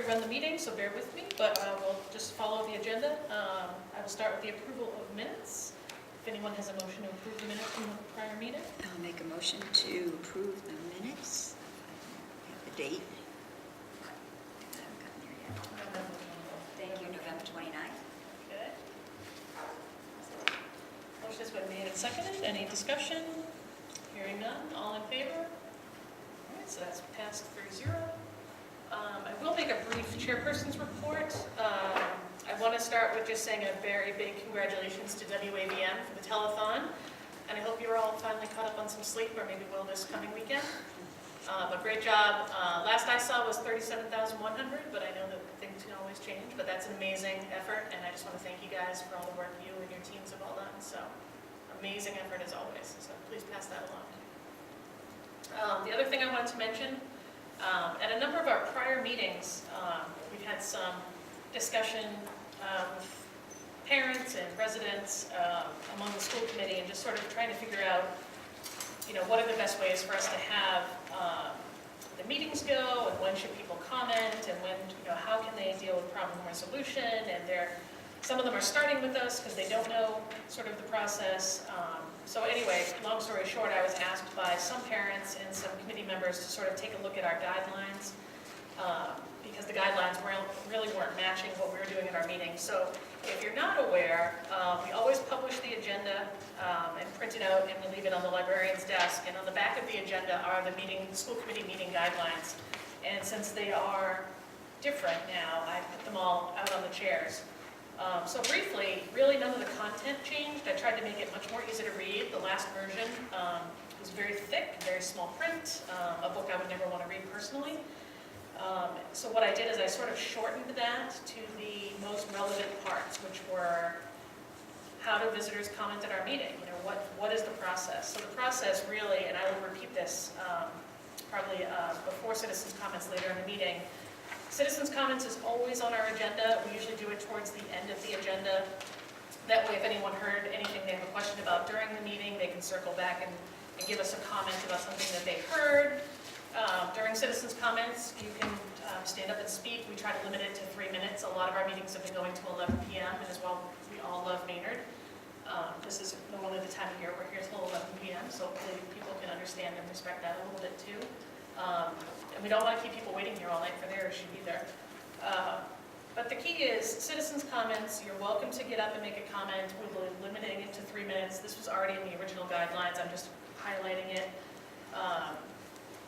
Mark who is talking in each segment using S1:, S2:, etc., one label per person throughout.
S1: run the meeting, so bear with me, but we'll just follow the agenda. I will start with the approval of minutes. If anyone has a motion to approve the minutes from the prior meeting.
S2: I'll make a motion to approve the minutes. I have the date. I haven't gotten there yet. Thank you, November 29th.
S1: Okay. Motion has been made and seconded. Any discussion? Hearing none. All in favor? All right, so that's passed 3-0. I will make a brief chairperson's report. I want to start with just saying a very big congratulations to WAVM for the telethon. And I hope you're all finally caught up on some sleep, or maybe will this coming weekend. But great job. Last I saw was 37,100, but I know that things can always change. But that's an amazing effort, and I just want to thank you guys for all the work you and your teams have all done. So amazing effort as always. So please pass that along. The other thing I wanted to mention, at a number of our prior meetings, we've had some discussion with parents and residents among the school committee, and just sort of trying to figure out, what are the best ways for us to have the meetings go, and when should people comment, and when, how can they deal with problem resolution, and some of them are starting with us because they don't know sort of the process. So anyway, long story short, I was asked by some parents and some committee members to sort of take a look at our guidelines, because the guidelines really weren't matching what we were doing at our meetings. So if you're not aware, we always publish the agenda and print it out, and we leave it on the librarian's desk. And on the back of the agenda are the school committee meeting guidelines. And since they are different now, I put them all out on the chairs. So briefly, really none of the content changed. I tried to make it much more easy to read. The last version was very thick, very small print, a book I would never want to read personally. So what I did is I sort of shortened that to the most relevant parts, which were how do visitors comment at our meeting? What is the process? So the process really, and I will repeat this probably before citizens' comments later in the meeting. Citizens' comments is always on our agenda. We usually do it towards the end of the agenda. That way, if anyone heard anything they have a question about during the meeting, they can circle back and give us a comment about something that they heard. During citizens' comments, you can stand up and speak. We try to limit it to 3 minutes. A lot of our meetings have been going to 11 p.m. And as well, we all love Maynard. This is normally the time of year we're here till 11 p.m. So hopefully people can understand and respect that a little bit too. And we don't want to keep people waiting here all night for their issue either. But the key is citizens' comments. You're welcome to get up and make a comment. We'll be limiting it to 3 minutes. This was already in the original guidelines. I'm just highlighting it.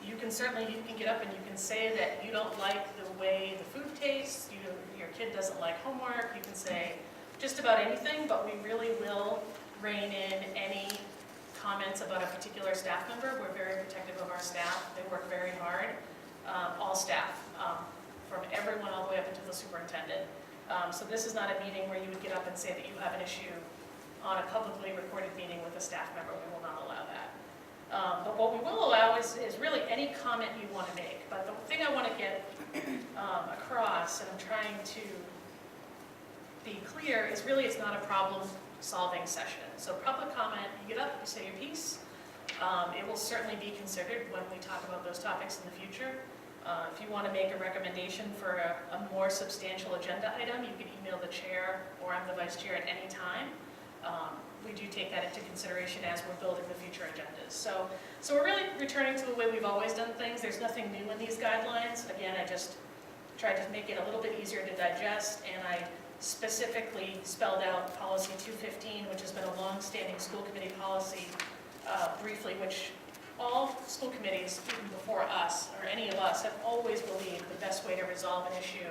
S1: You can get up and you can say that you don't like the way the food tastes. Your kid doesn't like homework. You can say just about anything, but we really will rein in any comments about a particular staff member. We're very protective of our staff. They work very hard. All staff, from everyone all the way up into the superintendent. So this is not a meeting where you would get up and say that you have an issue on a publicly recorded meeting with a staff member. We will not allow that. But what we will allow is really any comment you want to make. But the thing I want to get across, and I'm trying to be clear, is really it's not a problem-solving session. So public comment, you get up, you say your piece. It will certainly be considered when we talk about those topics in the future. If you want to make a recommendation for a more substantial agenda item, you can email the chair, or I'm the vice chair at any time. We do take that into consideration as we're building the future agendas. So we're really returning to the way we've always done things. There's nothing new in these guidelines. Again, I just tried to make it a little bit easier to digest, and I specifically spelled out policy 215, which has been a long-standing school committee policy, briefly, which all school committees, even before us, or any of us, have always believed the best way to resolve an issue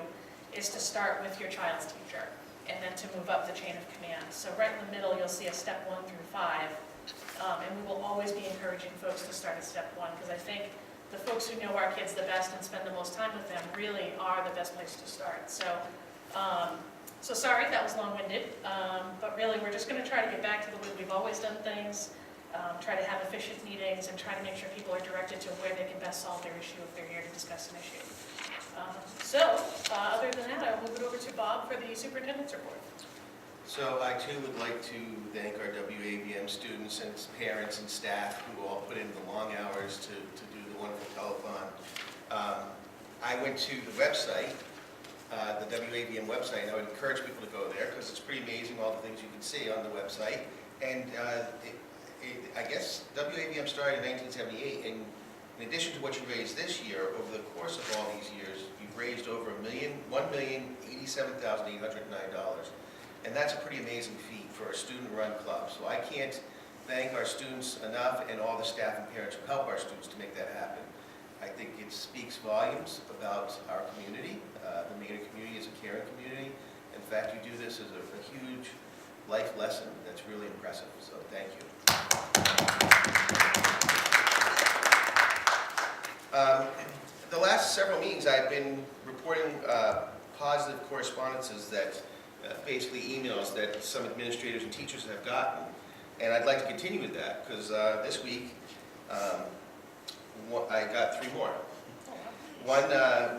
S1: is to start with your child's teacher, and then to move up the chain of command. So right in the middle, you'll see a step 1 through 5, and we will always be encouraging folks to start at step 1, because I think the folks who know our kids the best and spend the most time with them really are the best place to start. So sorry, that was long-winded, but really we're just going to try to get back to the way we've always done things, try to have efficient meetings, and try to make sure people are directed to where they can best solve their issue if they're here to discuss an issue. Other than that, I'll move it over to Bob for the superintendent's report.
S3: So I too would like to thank our WAVM students and parents and staff who all put in the long hours to do the wonderful telethon. I went to the website the WAVM website, and I would encourage people to go there because it's pretty amazing all the things you can see on the website. And I guess WAVM started in 1978, and in addition to what you raised this year, over the course of all these years, you've raised over $1,087,809. And that's a pretty amazing feat for a student-run club. So I can't thank our students enough and all the staff and parents who help our students to make that happen. I think it speaks volumes about our community. The Maynard community is a caring community. In fact, you do this as a huge life lesson that's really impressive. So thank you. The last several meetings I've been reporting positive correspondences that basically emails that some administrators and teachers have gotten. And I'd like to continue with that because this week I got 3 more. One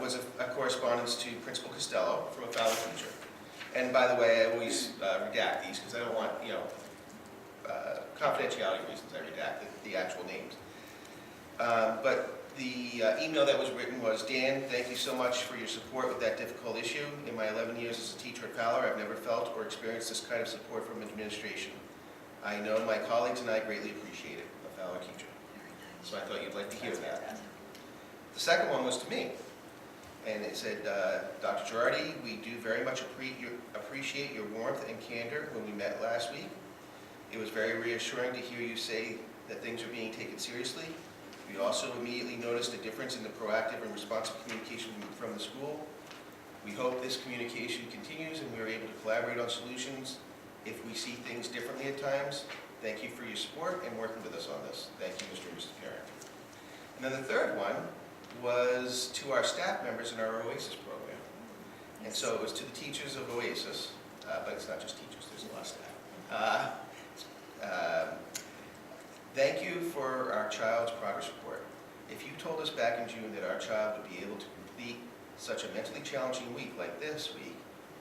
S3: was a correspondence to Principal Costello from a fellow teacher. And by the way, I always redact these because I don't want, confidentiality reasons, I redact the actual names. But the email that was written was, Dan, thank you so much for your support with that difficult issue. In my 11 years as a teacher at Fowler, I've never felt or experienced this kind of support from administration. I know my colleagues and I greatly appreciate it, a Fowler teacher. So I thought you'd like to hear that. The second one was to me. And it said, Dr. Girardi, we do very much appreciate your warmth and candor when we met last week. It was very reassuring to hear you say that things are being taken seriously. We also immediately noticed a difference in the proactive and responsive communication from the school. We hope this communication continues and we are able to collaborate on solutions if we see things differently at times. Thank you for your support and working with us on this. Thank you, Mr. and Mrs. Parent. And then the third one was to our staff members in our OASIS program. And so it was to the teachers of OASIS, but it's not just teachers, there's a lot of staff. Thank you for our child's progress report. If you told us back in June that our child would be able to complete such a mentally challenging week like this week,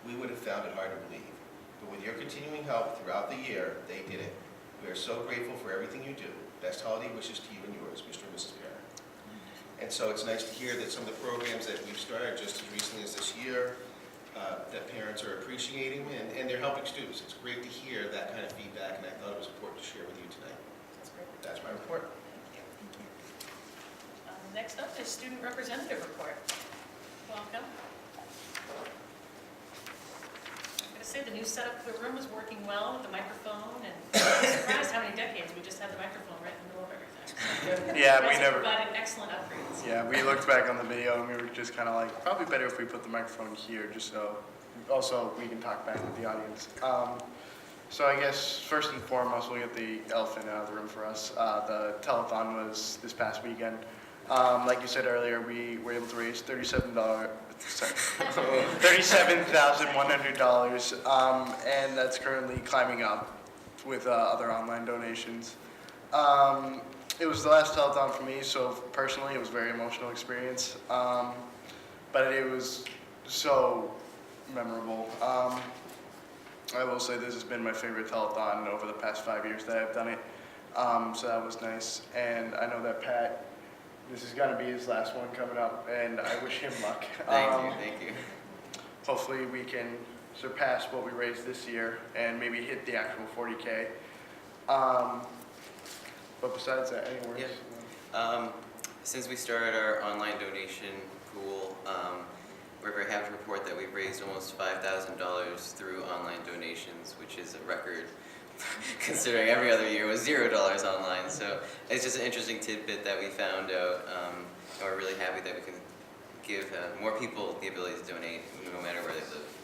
S3: we would have found it hard to believe. But with your continuing help throughout the year, they did it. We are so grateful for everything you do. Best holiday wishes to you and yours, Mr. and Mrs. Parent. And so it's nice to hear that some of the programs that we've started just as recently as this year, that parents are appreciating and they're helping students. It's great to hear that kind of feedback, and I thought it was important to share with you tonight.
S1: That's great.
S3: That's my report.
S1: Thank you. Next up is student representative report. Welcome. I'm going to say the new setup for the room is working well with the microphone, and I'm surprised how many decades we just had the microphone right in the middle of everything.
S4: Yeah, we
S1: You guys have
S4: never.
S1: provided excellent upgrades.
S4: Yeah, we looked back on the video and we were just kind of like, probably better if we put the microphone here, just so also we can talk back with the audience. So I guess first and foremost, we'll get the elephant out of the room for us. The telethon was this past weekend. Like you said earlier, we were able to raise $37,100, and that's currently climbing up with other online donations. It was the last telethon for me, so personally it was a very emotional experience, but it was so memorable. I will say this has been my favorite telethon over the past 5 years that I've done it, so that was nice. And I know that Pat, this is going to be his last one coming up, and I wish him luck.
S5: Thank you.
S4: Hopefully we can surpass what we raised this year and maybe hit the actual 40K. But besides that, any words?
S5: Yeah. Since we started our online donation pool, we're very happy to report that we've raised almost $5,000 through online donations, which is a record considering every other year was $0 online. So it's just an interesting tidbit that we found out, and we're really happy that we can give more people the ability to donate no matter where they live.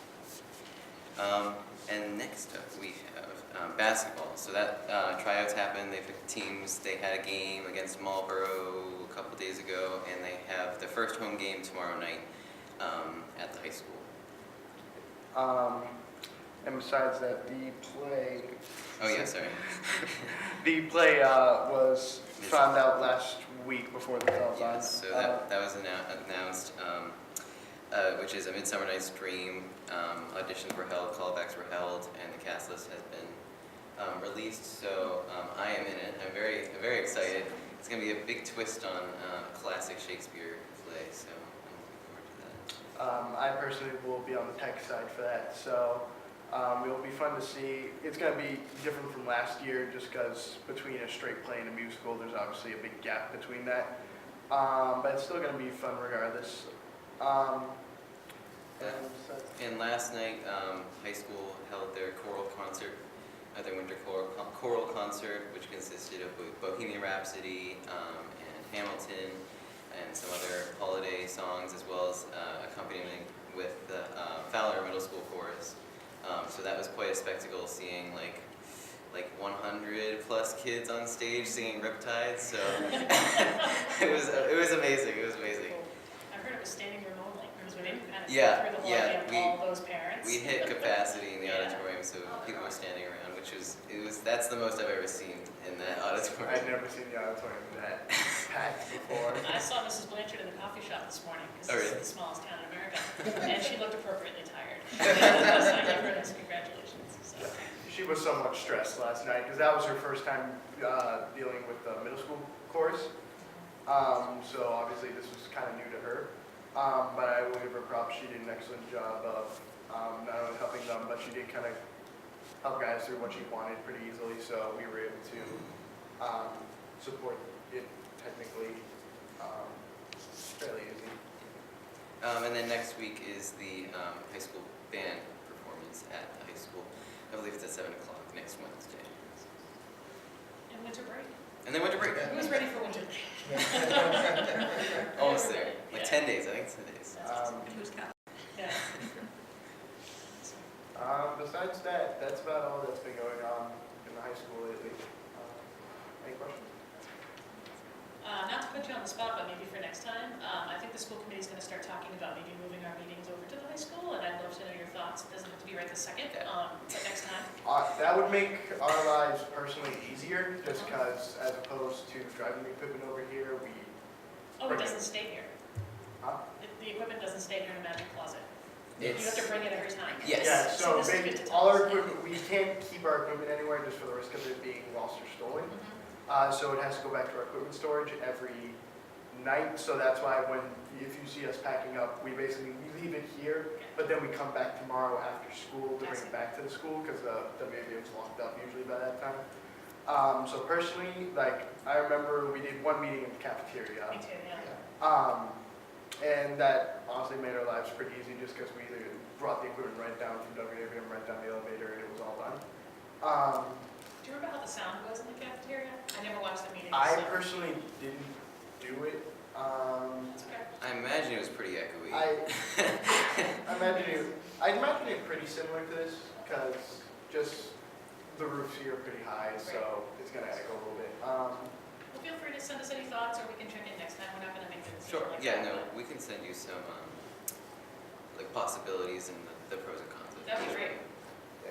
S5: And next up we have basketball. So that tryouts happened, they picked teams, they had a game against Marlboro a couple days ago, and they have their first home game tomorrow night at the high school.
S4: And besides that, the play...
S5: Oh yeah, sorry.
S4: The play was found out last week before the telethon.
S5: Yes, so that was announced, which is A Midsummer Night's Dream. Auditions were held, callbacks were held, and the cast list has been released. So I am in it. I'm very excited. It's going to be a big twist on a classic Shakespeare play, so I'm looking forward to
S4: I personally will be on the tech side for that, so it will be fun to see. It's going to be different from last year just because between a straight play and a musical, there's obviously a big gap between that. But it's still going to be fun regardless.
S5: And last night, high school held their choral concert, their winter choral concert, which consisted of Bohemian Rhapsody and Hamilton and some other holiday songs, as well as accompanying with the Fowler Middle School chorus. So that was quite a spectacle, seeing like 100 plus kids on stage singing Riptide. So it was amazing. It was amazing.
S1: I heard it was standing room only, because we didn't kind of
S5: Yeah,
S1: through the whole
S5: yeah,
S1: idea of all those parents.
S5: We hit capacity in the
S1: Yeah.
S5: auditorium, so people were standing around, that's the most I've ever seen in that auditorium.
S4: I've never seen the auditorium that packed before.
S1: I saw Mrs. Blanchard in the coffee shop this morning,
S5: Oh,
S1: because
S5: really?
S1: it's the smallest town in America, and she looked appropriately tired. So I gave her a nice congratulations. So.
S4: She was somewhat stressed last night because that was her first time dealing with the middle school chorus. So obviously this was kind of new to her. But I will give her props. She did an excellent job of not only helping them, but she did kind of help guys through what she wanted pretty easily. So we were able to support it technically fairly easy.
S5: And then next week is the high school band performance at the high school. I believe it's at 7 o'clock next Wednesday.
S1: And winter break.
S5: And then winter break.
S1: Who's ready for winter break?
S5: Almost there. Like
S1: Yeah.
S5: 10 days, I think it's 10 days.
S2: Who's got?
S1: Yeah.
S4: Besides that, that's about all that's been going on in the high school lately. Any questions?
S1: Not to put you on the spot, but maybe for next time, I think the school committee is going to start talking about maybe moving our meetings over to the high school, and I'd love to know your thoughts. It doesn't have to be right this second, but next time.
S4: That would make our lives personally easier, just because as opposed to driving the equipment over here, we,
S1: Oh, it doesn't stay here.
S4: Huh?
S1: The equipment doesn't stay here in a magic closet. You have
S5: It's,
S1: to bring it every time.
S5: yes.
S4: yeah, so
S1: this is good
S4: basically,
S1: to
S4: all
S1: tell
S4: our
S1: us.
S4: equipment, we can't keep our equipment anywhere just for the risk of it being lost or stolen.
S1: Mhm.
S4: So it has to go back to our equipment storage every night, so that's why if you see us packing up, we leave it here, but then we come back tomorrow after school to bring it back to the school, because the WAV is locked up usually by that time. So personally, like, I remember we did one meeting in the cafeteria,
S1: Me too, yeah.
S4: and that honestly made our lives pretty easy, just because we either brought the equipment right down from WAVM, right down the elevator, and it was all done.
S1: Do you remember how the sound was in the cafeteria? I never watched the meetings.
S4: I
S1: so-
S4: personally didn't do it.
S1: It's okay.
S5: I imagine it was pretty echoey.
S4: I imagine it pretty similar to this, because just the roofs here are pretty high, so it's gonna echo a little bit.
S1: Well, feel free to send us any thoughts, or we can check in next time. We're not going to make a decision
S5: Sure,
S1: like
S5: yeah,
S1: that,
S5: no,
S1: but
S5: we can send you some, like possibilities and the pros and cons of it.
S1: That'd be great.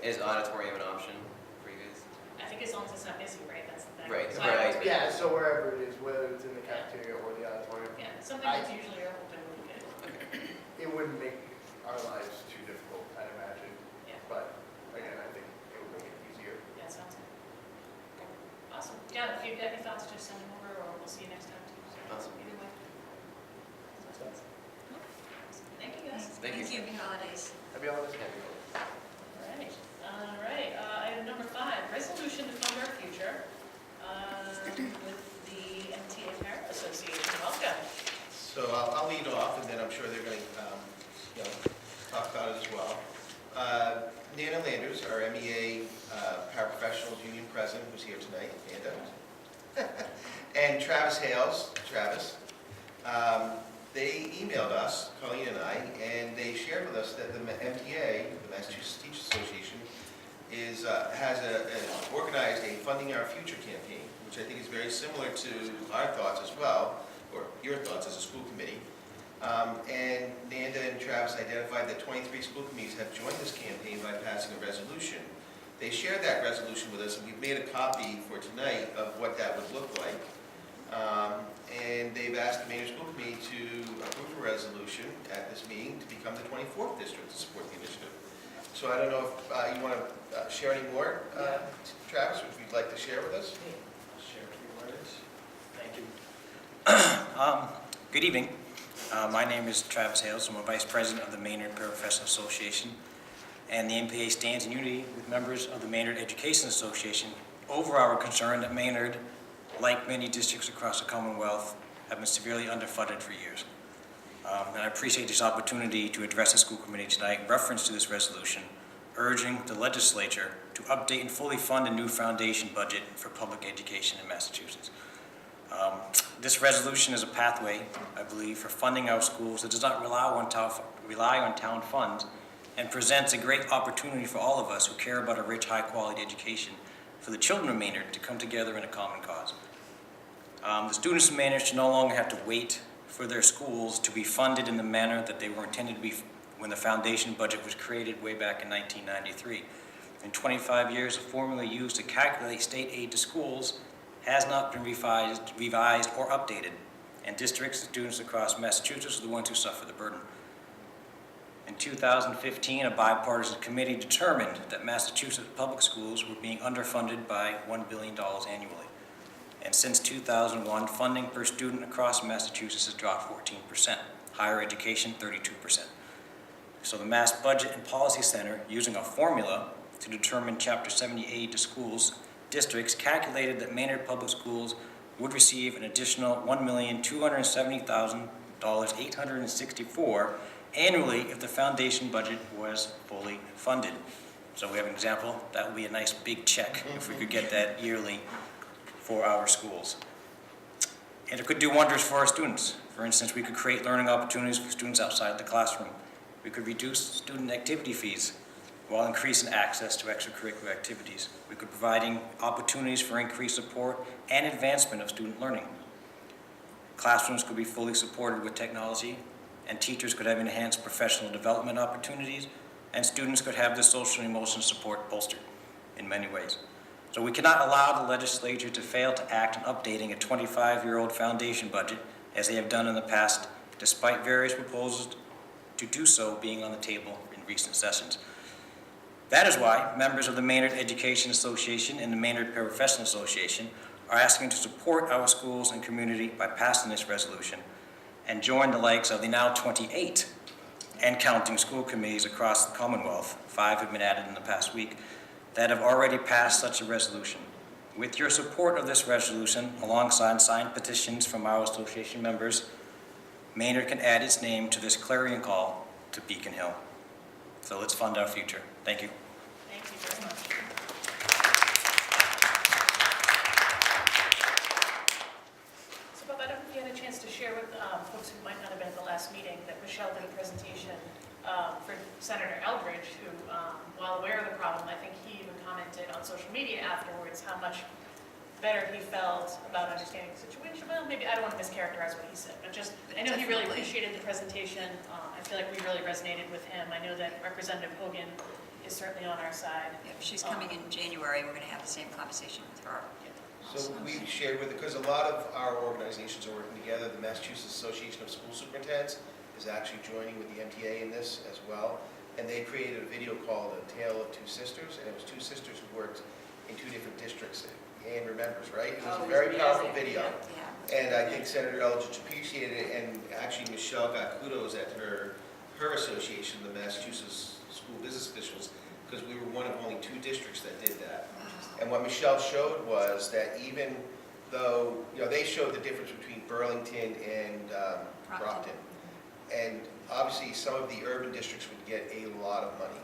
S5: Is auditorium an option for you guys?
S1: I think as long as it's not busy, right? That's the thing.
S5: Right,
S1: So I always
S5: right.
S1: be-
S4: Yeah, so wherever it is, whether it's in the cafeteria or the auditorium,
S1: Yeah, something that's usually our open, we can get it.
S4: it wouldn't make our lives too difficult, I'd imagine.
S1: Yeah.
S4: But again, I think it would make it easier.
S1: Yeah, sounds good. Awesome. Yeah, if you've got any thoughts, just send them over, or we'll see you next time too. So,
S5: Awesome.
S1: Either way. Thank you, guys.
S5: Thank you.
S2: Happy holidays.
S4: Happy holidays.
S1: All right. Item number 5, resolution to fund our future with the MTA Parent Association. Welcome.
S3: So I'll lead off, and then I'm sure they're going to, talk about it as well. Nana Landers, our MEA Paraprofessionals Union President, who's here tonight, Nana. And Travis Hales, Travis. They emailed us, Colleen and I, and they shared with us that the MTA, the Massachusetts Teachers Association, has organized a Funding Our Future campaign, which I think is very similar to our thoughts as well, or your thoughts as a school committee. And Nanda and Travis identified that 23 school committees have joined this campaign by passing a resolution. They shared that resolution with us, and we've made a copy for tonight of what that would look like. And they've asked the Maynard School Committee to approve a resolution at this meeting to become the 24th district to support the initiative. So I don't know if you want to share any more, Travis, or if you'd like to share with us?
S6: I'll share a few words. Thank you. Good evening. My name is Travis Hales. I'm a Vice President of the Maynard Paraprofessional Association. And the MPA stands in unity with members of the Maynard Education Association over our concern that Maynard, like many districts across the Commonwealth, have been severely underfunded for years. And I appreciate this opportunity to address the school committee tonight in reference to this resolution, urging the legislature to update and fully fund a new foundation budget for public education in Massachusetts. This resolution is a pathway, I believe, for funding our schools that does not rely on town funds and presents a great opportunity for all of us who care about a rich, high-quality education for the children of Maynard to come together in a common cause. The students of Maynard should no longer have to wait for their schools to be funded in the manner that they were intended to be when the foundation budget was created way back in 1993. In 25 years, the formula used to calculate state aid to schools has not been revised or updated, and districts and students across Massachusetts are the ones who suffer the burden. In 2015, a bipartisan committee determined that Massachusetts public schools were being underfunded by $1 billion annually. And since 2001, funding per student across Massachusetts has dropped 14%, higher education 32%. So the Mass Budget and Policy Center, using a formula to determine Chapter 70 aid to schools, districts calculated that Maynard Public Schools would receive an additional $1,270,864 annually if the foundation budget was fully funded. So we have an example. That would be a nice big check if we could get that yearly for our schools. And it could do wonders for our students. For instance, we could create learning opportunities for students outside the classroom. We could reduce student activity fees while increasing access to extracurricular activities. We could provide opportunities for increased support and advancement of student learning. Classrooms could be fully supported with technology, and teachers could have enhanced professional development opportunities, and students could have their social and emotional support bolstered in many ways. So we cannot allow the legislature to fail to act on updating a 25-year-old foundation budget as they have done in the past, despite various proposals to do so being on the table in recent sessions. That is why members of the Maynard Education Association and the Maynard Paraprofessional Association are asking to support our schools and community by passing this resolution and join the likes of the now 28 and counting school committees across the Commonwealth, 5 have been added in the past week, that have already passed such a resolution. With your support of this resolution, alongside signed petitions from our association members, Maynard can add its name to this clarion call to Beacon Hill. So let's fund our future. Thank you.
S1: Thank you very much. So Bob, I don't know if you had a chance to share with folks who might not have been at the last meeting that Michelle did a presentation for Senator Eldridge, who, while aware of the problem, I think he even commented on social media afterwards how much better he felt about understanding the situation. Well, maybe I don't want to mischaracterize what he said, but just I know he really appreciated the presentation. I feel like we really resonated with him. I know that Representative Hogan is certainly on our side.
S2: Yeah, she's coming in January. We're going to have the same conversation with her.
S3: So we shared with, because a lot of our organizations are working together, the Massachusetts Association of School Superintendents is actually joining with the MTA in this as well. And they created a video called A Tale of Two Sisters, and it was two sisters who worked in 2 different districts. Anne remembers, right? It was a very powerful video.
S2: Yeah.
S3: And I think Senator Eldridge appreciated it, and actually Michelle got kudos at her association, the Massachusetts School Business Officials, because we were one of only 2 districts that did that. And what Michelle showed was that even though, they showed the difference between Burlington and Brockton. And obviously, some of the urban districts would get a lot of money.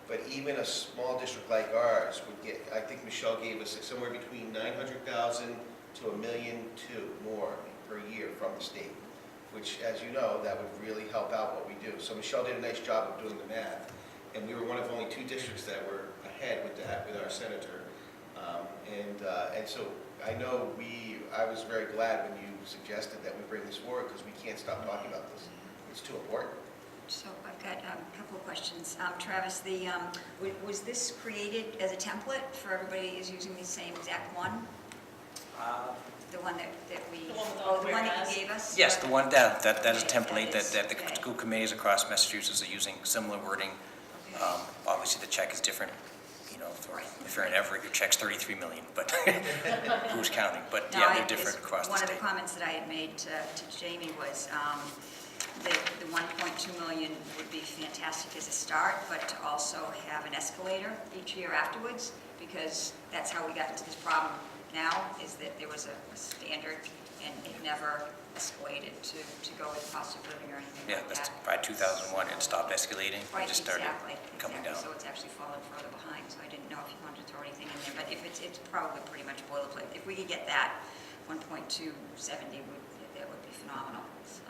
S3: But even a small district like ours would get, I think Michelle gave us somewhere between $900,000 to $1.2 million more per year from the state, which, as you know, that would really help out what we do. So Michelle did a nice job of doing the math, and we were one of only 2 districts that were ahead with that, with our senator. And so I know I was very glad when you suggested that we bring this forward, because we can't stop talking about this. It's too important.
S2: So I've got a couple of questions. Travis, was this created as a template for everybody is using the same exact one? The one that we,
S1: The one with all the
S2: the one that
S1: whereas?
S2: you gave us?
S6: Yes, the one that is a
S2: Okay,
S6: template
S2: that is-
S6: that the
S2: okay.
S6: school committees across Massachusetts are using similar wording.
S2: Okay.
S6: Obviously, the check is different. If you're in Everett, your check's $33 million, but who's counting? But
S2: No,
S6: yeah,
S2: I
S6: they're different
S2: just-
S6: across the
S2: One of
S6: state.
S2: the comments that I had made to Jamie was, the 1.2 million would be fantastic as a start, but to also have an escalator each year afterwards, because that's how we got into this problem now, is that there was a standard and it never escalated to go with cost of living or anything
S6: Yeah,
S2: like
S6: that's,
S2: that.
S6: by 2001, it stopped escalating. It
S2: Right,
S6: just started
S2: exactly.
S6: coming down.
S2: So it's actually fallen further behind, so I didn't know if you wanted to throw anything in there, but if it's probably pretty much boilerplate. If we could get that, 1.270 that would be phenomenal, so.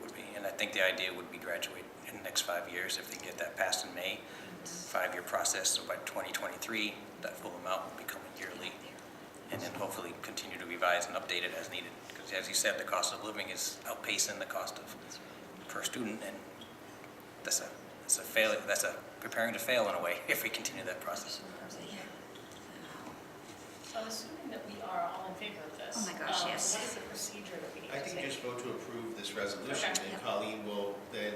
S6: Would be, and I think the idea would be graduate in the next 5 years if they get that passed in May. 5-year process, so by 2023, that full amount will become yearly, and then hopefully continue to revise and update it as needed. Because as you said, the cost of living is outpacing the cost of per student, and that's a failure. That's a preparing to fail in a way if we continue that process.
S1: So I'm assuming that we are all in favor of this.
S2: Oh my gosh, yes.
S1: What is the procedure that we need
S3: I
S1: to
S3: think
S1: take?
S3: you just vote to approve this resolution,
S1: Okay.
S3: and Colleen will then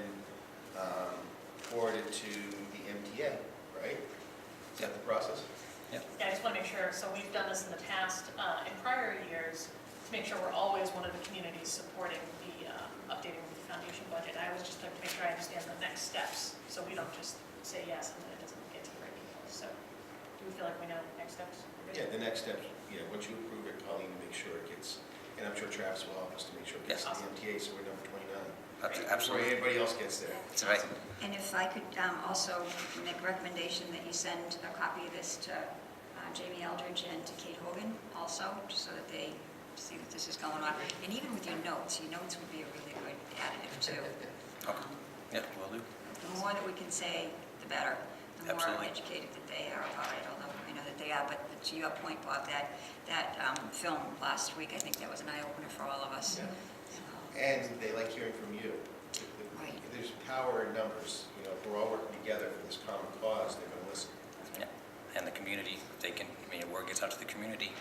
S3: forward it to the MTA, right? Is that the process?
S1: Yeah, I just want to make sure, so we've done this in the past, in prior years, to make sure we're always one of the communities supporting the updating of the foundation budget. I always just like to make sure I understand the next steps, so we don't just say yes and then it doesn't get to the right people. So, do we feel like we know next steps? We're good?
S3: Yeah, the next step, once you approve it, Colleen, make sure it gets, and I'm sure Travis will help us to make sure it gets
S6: Yes.
S3: to the MTA, so we're number 29. Before
S6: Absolutely.
S3: everybody else gets there.
S6: That's right.
S2: And if I could also make a recommendation that you send a copy of this to Jamie Eldridge and to Kate Hogan also, just so that they see that this is going on. And even with your notes would be a really good additive too.
S6: Okay. Yeah, will do.
S2: The more that we can say, the better. The more
S6: Absolutely.
S2: educated that they are about it, although I know that they are. But to your point, Bob, that film last week, I think that was an eye-opener for all of us.
S3: Yeah.
S2: So,
S3: And they like hearing from you.
S2: Right.
S3: There's power in numbers. If we're all working together for this common cause, they're going to listen.
S6: Yeah. And the community, if they can, word gets out to the community,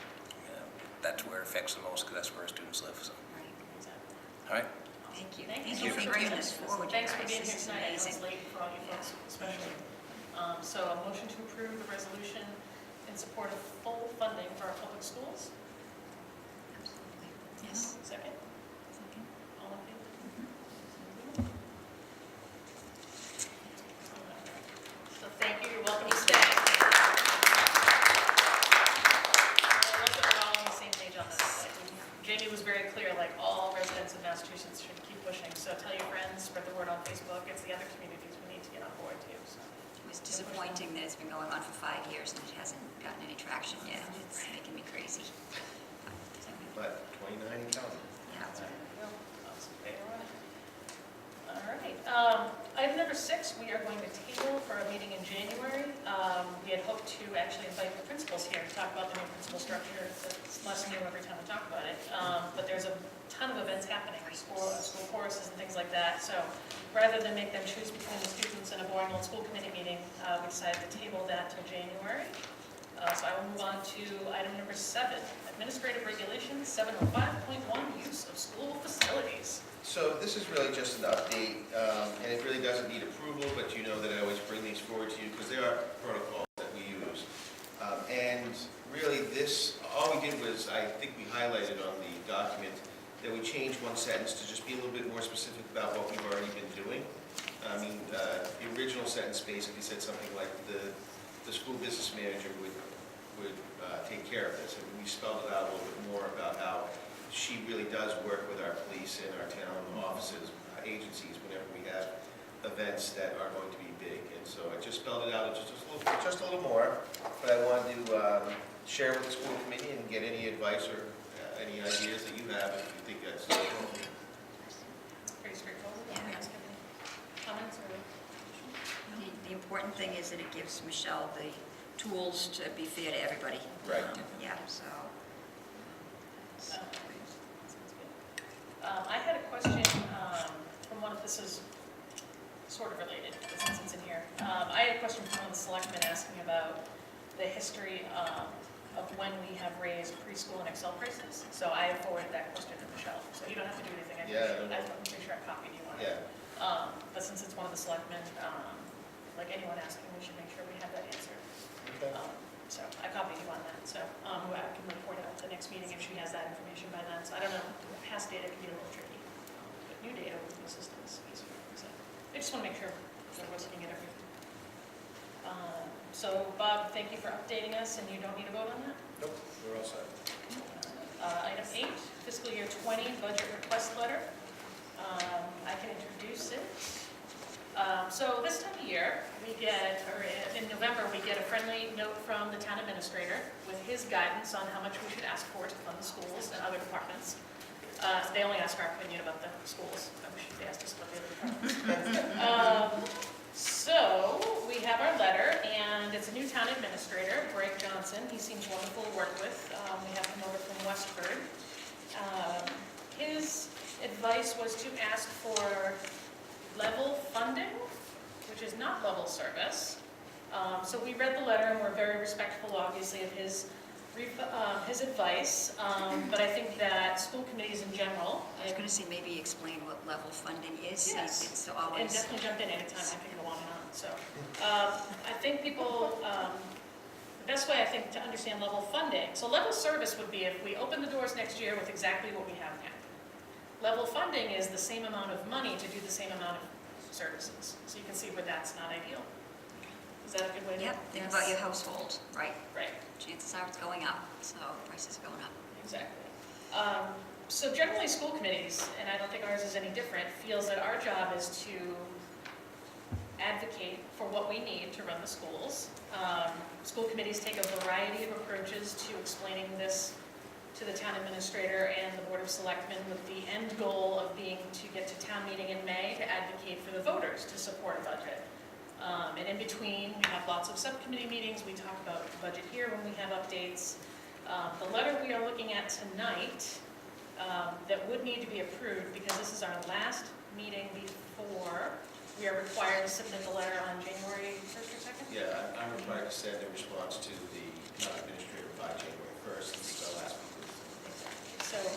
S6: that's where it affects the most, because that's where our students live, so.
S2: right.
S1: Exactly.
S6: All right?
S2: Thank you.
S1: Thank you
S2: Thank you for bringing this forward, you
S1: Thanks for
S2: guys.
S1: being here
S2: This is
S1: tonight. I know it's
S2: amazing.
S1: late for all you folks especially. So a motion to approve the resolution in support of full funding for our public schools.
S2: Absolutely. Yes.
S1: Second,
S2: Second.
S1: all in favor? So thank you, you're welcome to stay. I love that we're all on the same page on this. Jamie was very clear, like all residents of Massachusetts should keep pushing. So tell your friends, spread the word on Facebook. It's the other communities we need to get on board too, so.
S2: It was disappointing that it's been going on for 5 years and it hasn't gotten any traction yet. It's making me crazy.
S3: But 29 and counting.
S2: Yeah.
S1: All right. Item number 6, we are going to table for a meeting in January. We had hoped to actually invite the principals here to talk about the new principal structure. It's less new every time we talk about it. But there's a ton of events happening, school choruses and things like that. So rather than make them choose between the students and a boring old school committee meeting, we decided to table that till January. So I will move on to item number 7, administrative regulations 705.1, use of school facilities.
S3: So this is really just an update, and it really doesn't need approval, but you know that I always bring these forward to you because there are protocols that we use. And really this, all we did was, I think we highlighted on the document that we changed one sentence to just be a little bit more specific about what we've already been doing. I mean, the original sentence basically said something like the school business manager would take care of this. And we spelled it out a little bit more about how she really does work with our police and our town offices, agencies, whenever we have events that are going to be big. And so I just spelled it out just a little more, but I wanted to share with the school committee and get any advice or any ideas that you have if you think that's appropriate.
S1: Pretty straightforward.
S2: Yeah.
S1: Any comments or?
S2: The important thing is that it gives Michelle the tools to be fair to everybody.
S3: Right.
S2: Yeah, so.
S1: Sounds good. I had a question from one of, this is sort of related, but since it's in here. I had a question from one of the selectmen asking about the history of when we have raised preschool and Excel prices. So I forwarded that question to Michelle, so you don't have to do anything. I'm pretty sure I copied you on it.
S3: Yeah.
S1: But since it's one of the selectmen, like anyone asking, we should make sure we have that answered.
S3: Okay.
S1: So I copied you on that, so I can report it at the next meeting if she has that information by then. So I don't know, past data can be a little tricky. new data with the systems. So I just want to make sure everyone's looking at everything. So Bob, thank you for updating us, and you don't need to vote on that?
S3: Nope, we're all set.
S1: Item 8, fiscal year 20 budget request letter. I can introduce it. So this time of year, we get, or in November, we get a friendly note from the town administrator with his guidance on how much we should ask for to fund the schools and other departments. They only ask our opinion about the schools. I wish they asked us about the other departments. So we have our letter, and it's a new town administrator, Greg Johnson. He seems wonderful to work with. We have him over from Westford. His advice was to ask for level funding, which is not level service. So we read the letter, and we're very respectful, obviously, of his advice. But I think that school committees in general.
S2: I was going to say, maybe explain what level funding is.
S1: Yes,
S2: It's
S1: and
S2: always,
S1: definitely jump in anytime. I can go on and on. So I think people, the best way I think to understand level funding, so level service would be if we open the doors next year with exactly what we have now. Level funding is the same amount of money to do the same amount of services. So you can see where that's not ideal. Is that a good way to?
S2: yep, think about your household, right?
S1: Right.
S2: Chances are it's going up, so prices are going up.
S1: Exactly. So generally, school committees, and I don't think ours is any different, feels that our job is to advocate for what we need to run the schools. School committees take a variety of approaches to explaining this to the town administrator and the Board of Selectmen, with the end goal of being to get to town meeting in May to advocate for the voters to support a budget. And in between, we have lots of subcommittee meetings. We talk about the budget here when we have updates. The letter we are looking at tonight that would need to be approved, because this is our last meeting before we are required to submit the letter on January 1st or 2nd?
S3: Yeah, I'm required to send a response to the town administrator by January 1st. This is our last meeting.
S1: Exactly.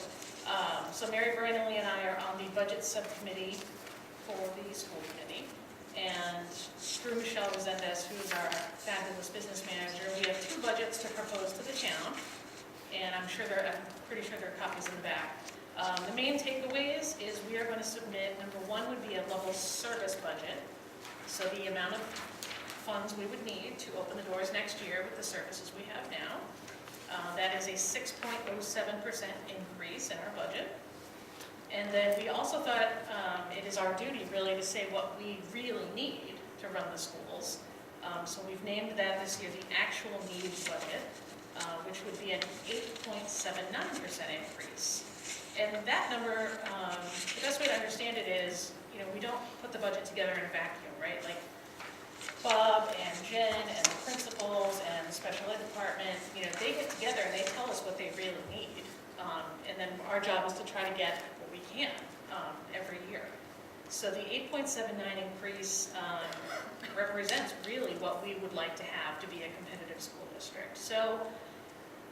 S1: So Mary Brandley and I are on the budget subcommittee for the school committee. And through Michelle Resendez, who is our fabulous business manager, we have 2 budgets to propose to the town. And I'm pretty sure there are copies in the back. The main takeaways is we are going to submit, number 1 would be a level service budget. So the amount of funds we would need to open the doors next year with the services we have now. That is a 6.07% increase in our budget. And then we also thought it is our duty really to say what we really need to run the schools. So we've named that this year the actual needs budget, which would be an 8.79% increase. And that number, the best way to understand it is, we don't put the budget together in a vacuum, right? Like Bob and Jen and the principals and the special ed department, they get together and they tell us what they really need. And then our job is to try to get what we can every year. So the 8.79 increase represents really what we would like to have to be a competitive school district. So,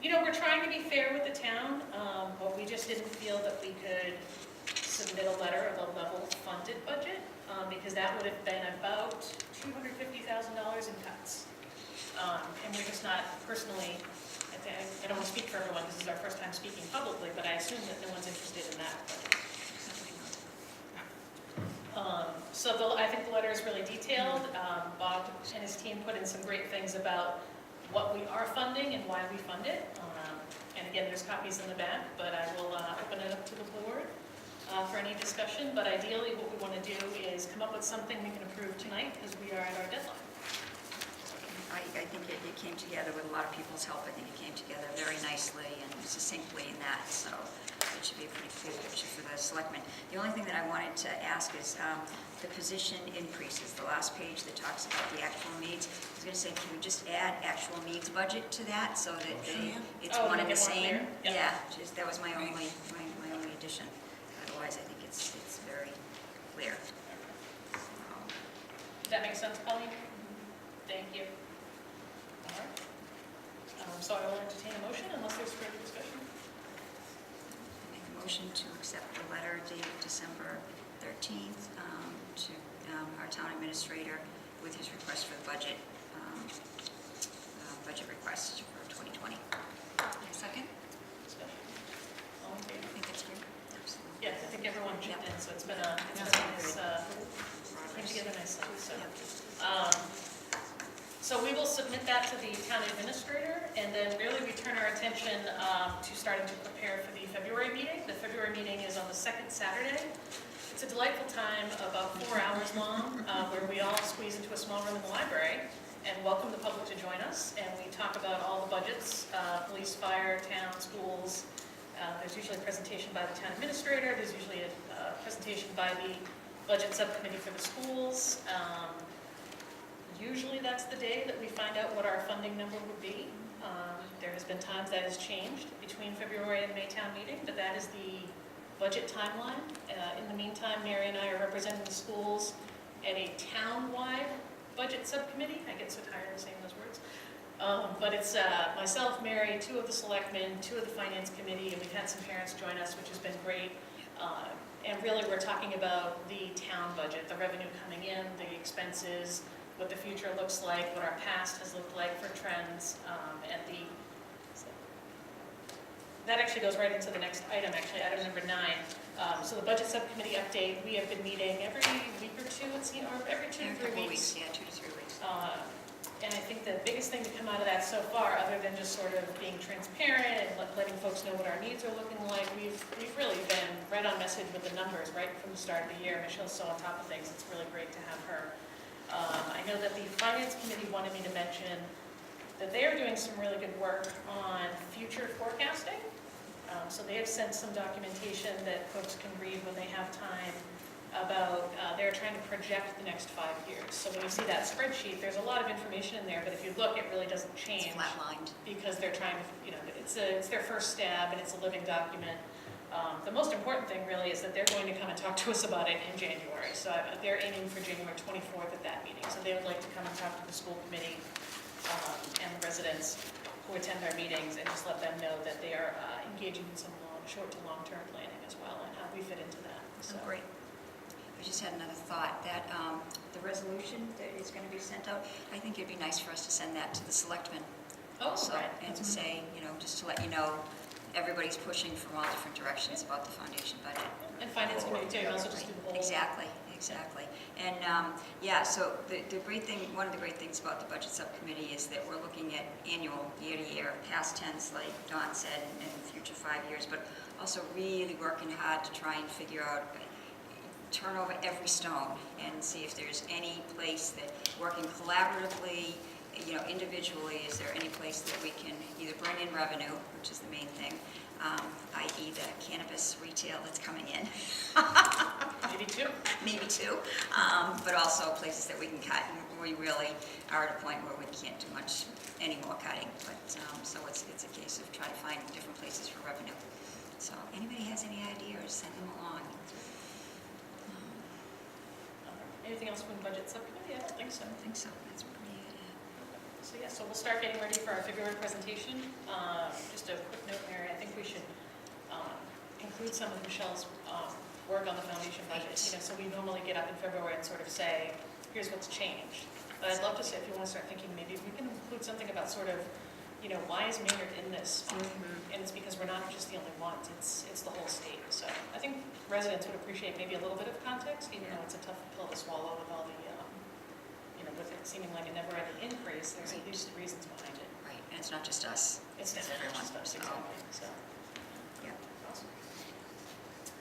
S1: we're trying to be fair with the town, but we just didn't feel that we could submit a letter of a level funded budget, because that would have been about $250,000 in cuts. And we're just not personally, I don't want to speak for everyone, this is our first time speaking publicly, but I assume that no one's interested in that. So I think the letter is really detailed. Bob and his team put in some great things about what we are funding and why we fund it. And again, there's copies in the back, but I will open it up to the board for any discussion. But ideally, what we want to do is come up with something we can approve tonight, because we are at our deadline.
S2: I think it came together with a lot of people's help. I think it came together very nicely and succinctly in that, so it should be a pretty clear picture for the selectmen. The only thing that I wanted to ask is the position increases, the last page that talks about the actual needs. I was going to say, can we just add actual needs budget to that so that it's one and the same? Yeah, that was my only addition. Otherwise, I think it's very clear.
S1: Does that make sense, Colleen? Thank you. All right. So I will entertain a motion unless there's further discussion.
S2: Make a motion to accept the letter dated December 13th to our town administrator with his request for the budget request for 2020.
S1: Second? Discussion. All in
S2: I
S1: favor?
S2: think that's good. Absolutely.
S1: Yes, I think everyone chipped in, so it's been a nice, came together nicely, so. So we will submit that to the town administrator, and then really we turn our attention to starting to prepare for the February meeting. The February meeting is on the second Saturday. It's a delightful time, about 4 hours long, where we all squeeze into a small room in the library and welcome the public to join us. And we talk about all the budgets, police, fire, town, schools. There's usually a presentation by the town administrator. There's usually a presentation by the budget subcommittee for the schools. Usually that's the day that we find out what our funding number would be. There has been times that has changed between February and May town meeting, but that is the budget timeline. In the meantime, Mary and I are representing the schools at a town-wide budget subcommittee. I get so tired of saying those words. But it's myself, Mary, 2 of the selectmen, 2 of the finance committee, and we've had some parents join us, which has been great. And really, we're talking about the town budget, the revenue coming in, the expenses, what the future looks like, what our past has looked like for trends, and that actually goes right into the next item, actually, item number 9. So the budget subcommittee update, we have been meeting every week or two, or every 2 to 3 weeks.
S2: Yeah, 2 to 3 weeks.
S1: And I think the biggest thing to come out of that so far, other than just sort of being transparent and letting folks know what our needs are looking like, we've really been right on message with the numbers right from the start of the year. Michelle's so on top of things, it's really great to have her. I know that the Finance Committee wanted me to mention that they are doing some really good work on future forecasting. So they have sent some documentation that folks can read when they have time about, they're trying to project the next 5 years. So when you see that spreadsheet, there's a lot of information in there, but if you look, it really doesn't change.
S2: It's flatlined.
S1: Because they're trying to, it's their first stab and it's a living document. The most important thing really is that they're going to come and talk to us about it in January. So they're aiming for January 24th at that meeting. So they would like to come and talk to the school committee and the residents who attend our meetings and just let them know that they are engaging in some short to long-term planning as well and how we fit into that. So.
S2: Oh, great. I just had another thought that the resolution that is going to be sent out, I think it'd be nice for us to send that to the selectmen also,
S1: right.
S2: and to say, just to let you know, everybody's pushing from all different directions about the foundation budget.
S1: And finance committee too, also just do the whole.
S2: Exactly. And so the great thing, one of the great things about the budget subcommittee is that we're looking at annual, year to year, past tense, like Don said, and future 5 years, but also really working hard to try and figure out, turn over every stone and see if there's any place that, working collaboratively, individually, is there any place that we can either bring in revenue, which is the main thing, i.e. the cannabis retail that's coming in. Maybe two. But also places that we can cut. We really are at a point where we can't do any more cutting. But so it's a case of trying to find different places for revenue. So anybody has any ideas, send them along.
S1: Anything else from the budget subcommittee? I don't think so.
S2: I think so. That's pretty it.
S1: So yeah, so we'll start getting ready for our February presentation. Just a quick note, Mary, I think we should include some of Michelle's work on the foundation budget. So we normally get up in February and sort of say, here's what's changed. But I'd love to say, if you want to start thinking, maybe we can include something about sort of, why is Maynard in this? And it's because we're not just the only ones, it's the whole state. So I think residents would appreciate maybe a little bit of context, even though it's a tough pill to swallow with all the, with it seeming like a never-ending increase, there's at least reasons behind it.
S2: Right, and it's not just us.
S1: It's not
S2: everyone.
S1: just us, exactly. So,
S2: Yeah.
S1: awesome.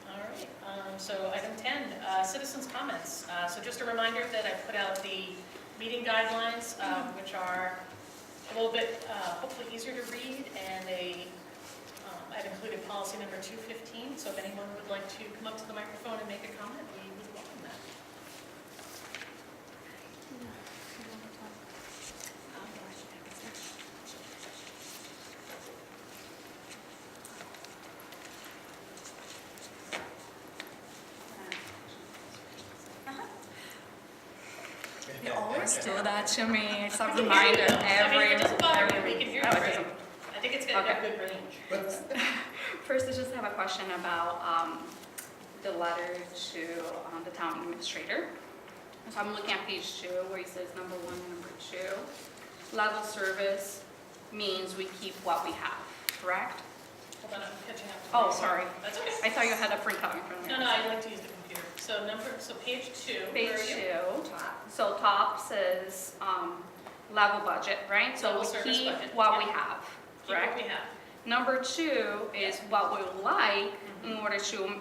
S1: All right, so item 10, citizens' comments. So just a reminder that I put out the meeting guidelines, which are a little bit hopefully easier to read, and I've included policy number 215, so if anyone would like to come up to the microphone and make a comment, we would welcome that.
S7: You always do that to me. It's a reminder every.
S1: It doesn't bother me, we can hear
S7: Oh,
S1: you
S7: it
S1: great.
S7: doesn't.
S1: I think it's got a
S7: Okay.
S1: good range.
S7: First, I just have a question about the letter to the town administrator. So I'm looking at page 2 where he says number 1 and number 2. Level service means we keep what we have, correct?
S1: Hold on, I'm catching up.
S7: Oh, sorry.
S1: That's okay.
S7: I thought you had a printout in front of you.
S1: No, I like to use the computer. So page 2.
S7: Page
S1: where are you?
S7: 2.
S2: Top.
S7: So top says level budget, right? So
S1: Level
S7: we
S1: service
S7: keep
S1: budget,
S7: what we
S1: yeah.
S7: have,
S1: Keep what
S7: correct?
S1: we have.
S7: Number 2 is what we would like in order to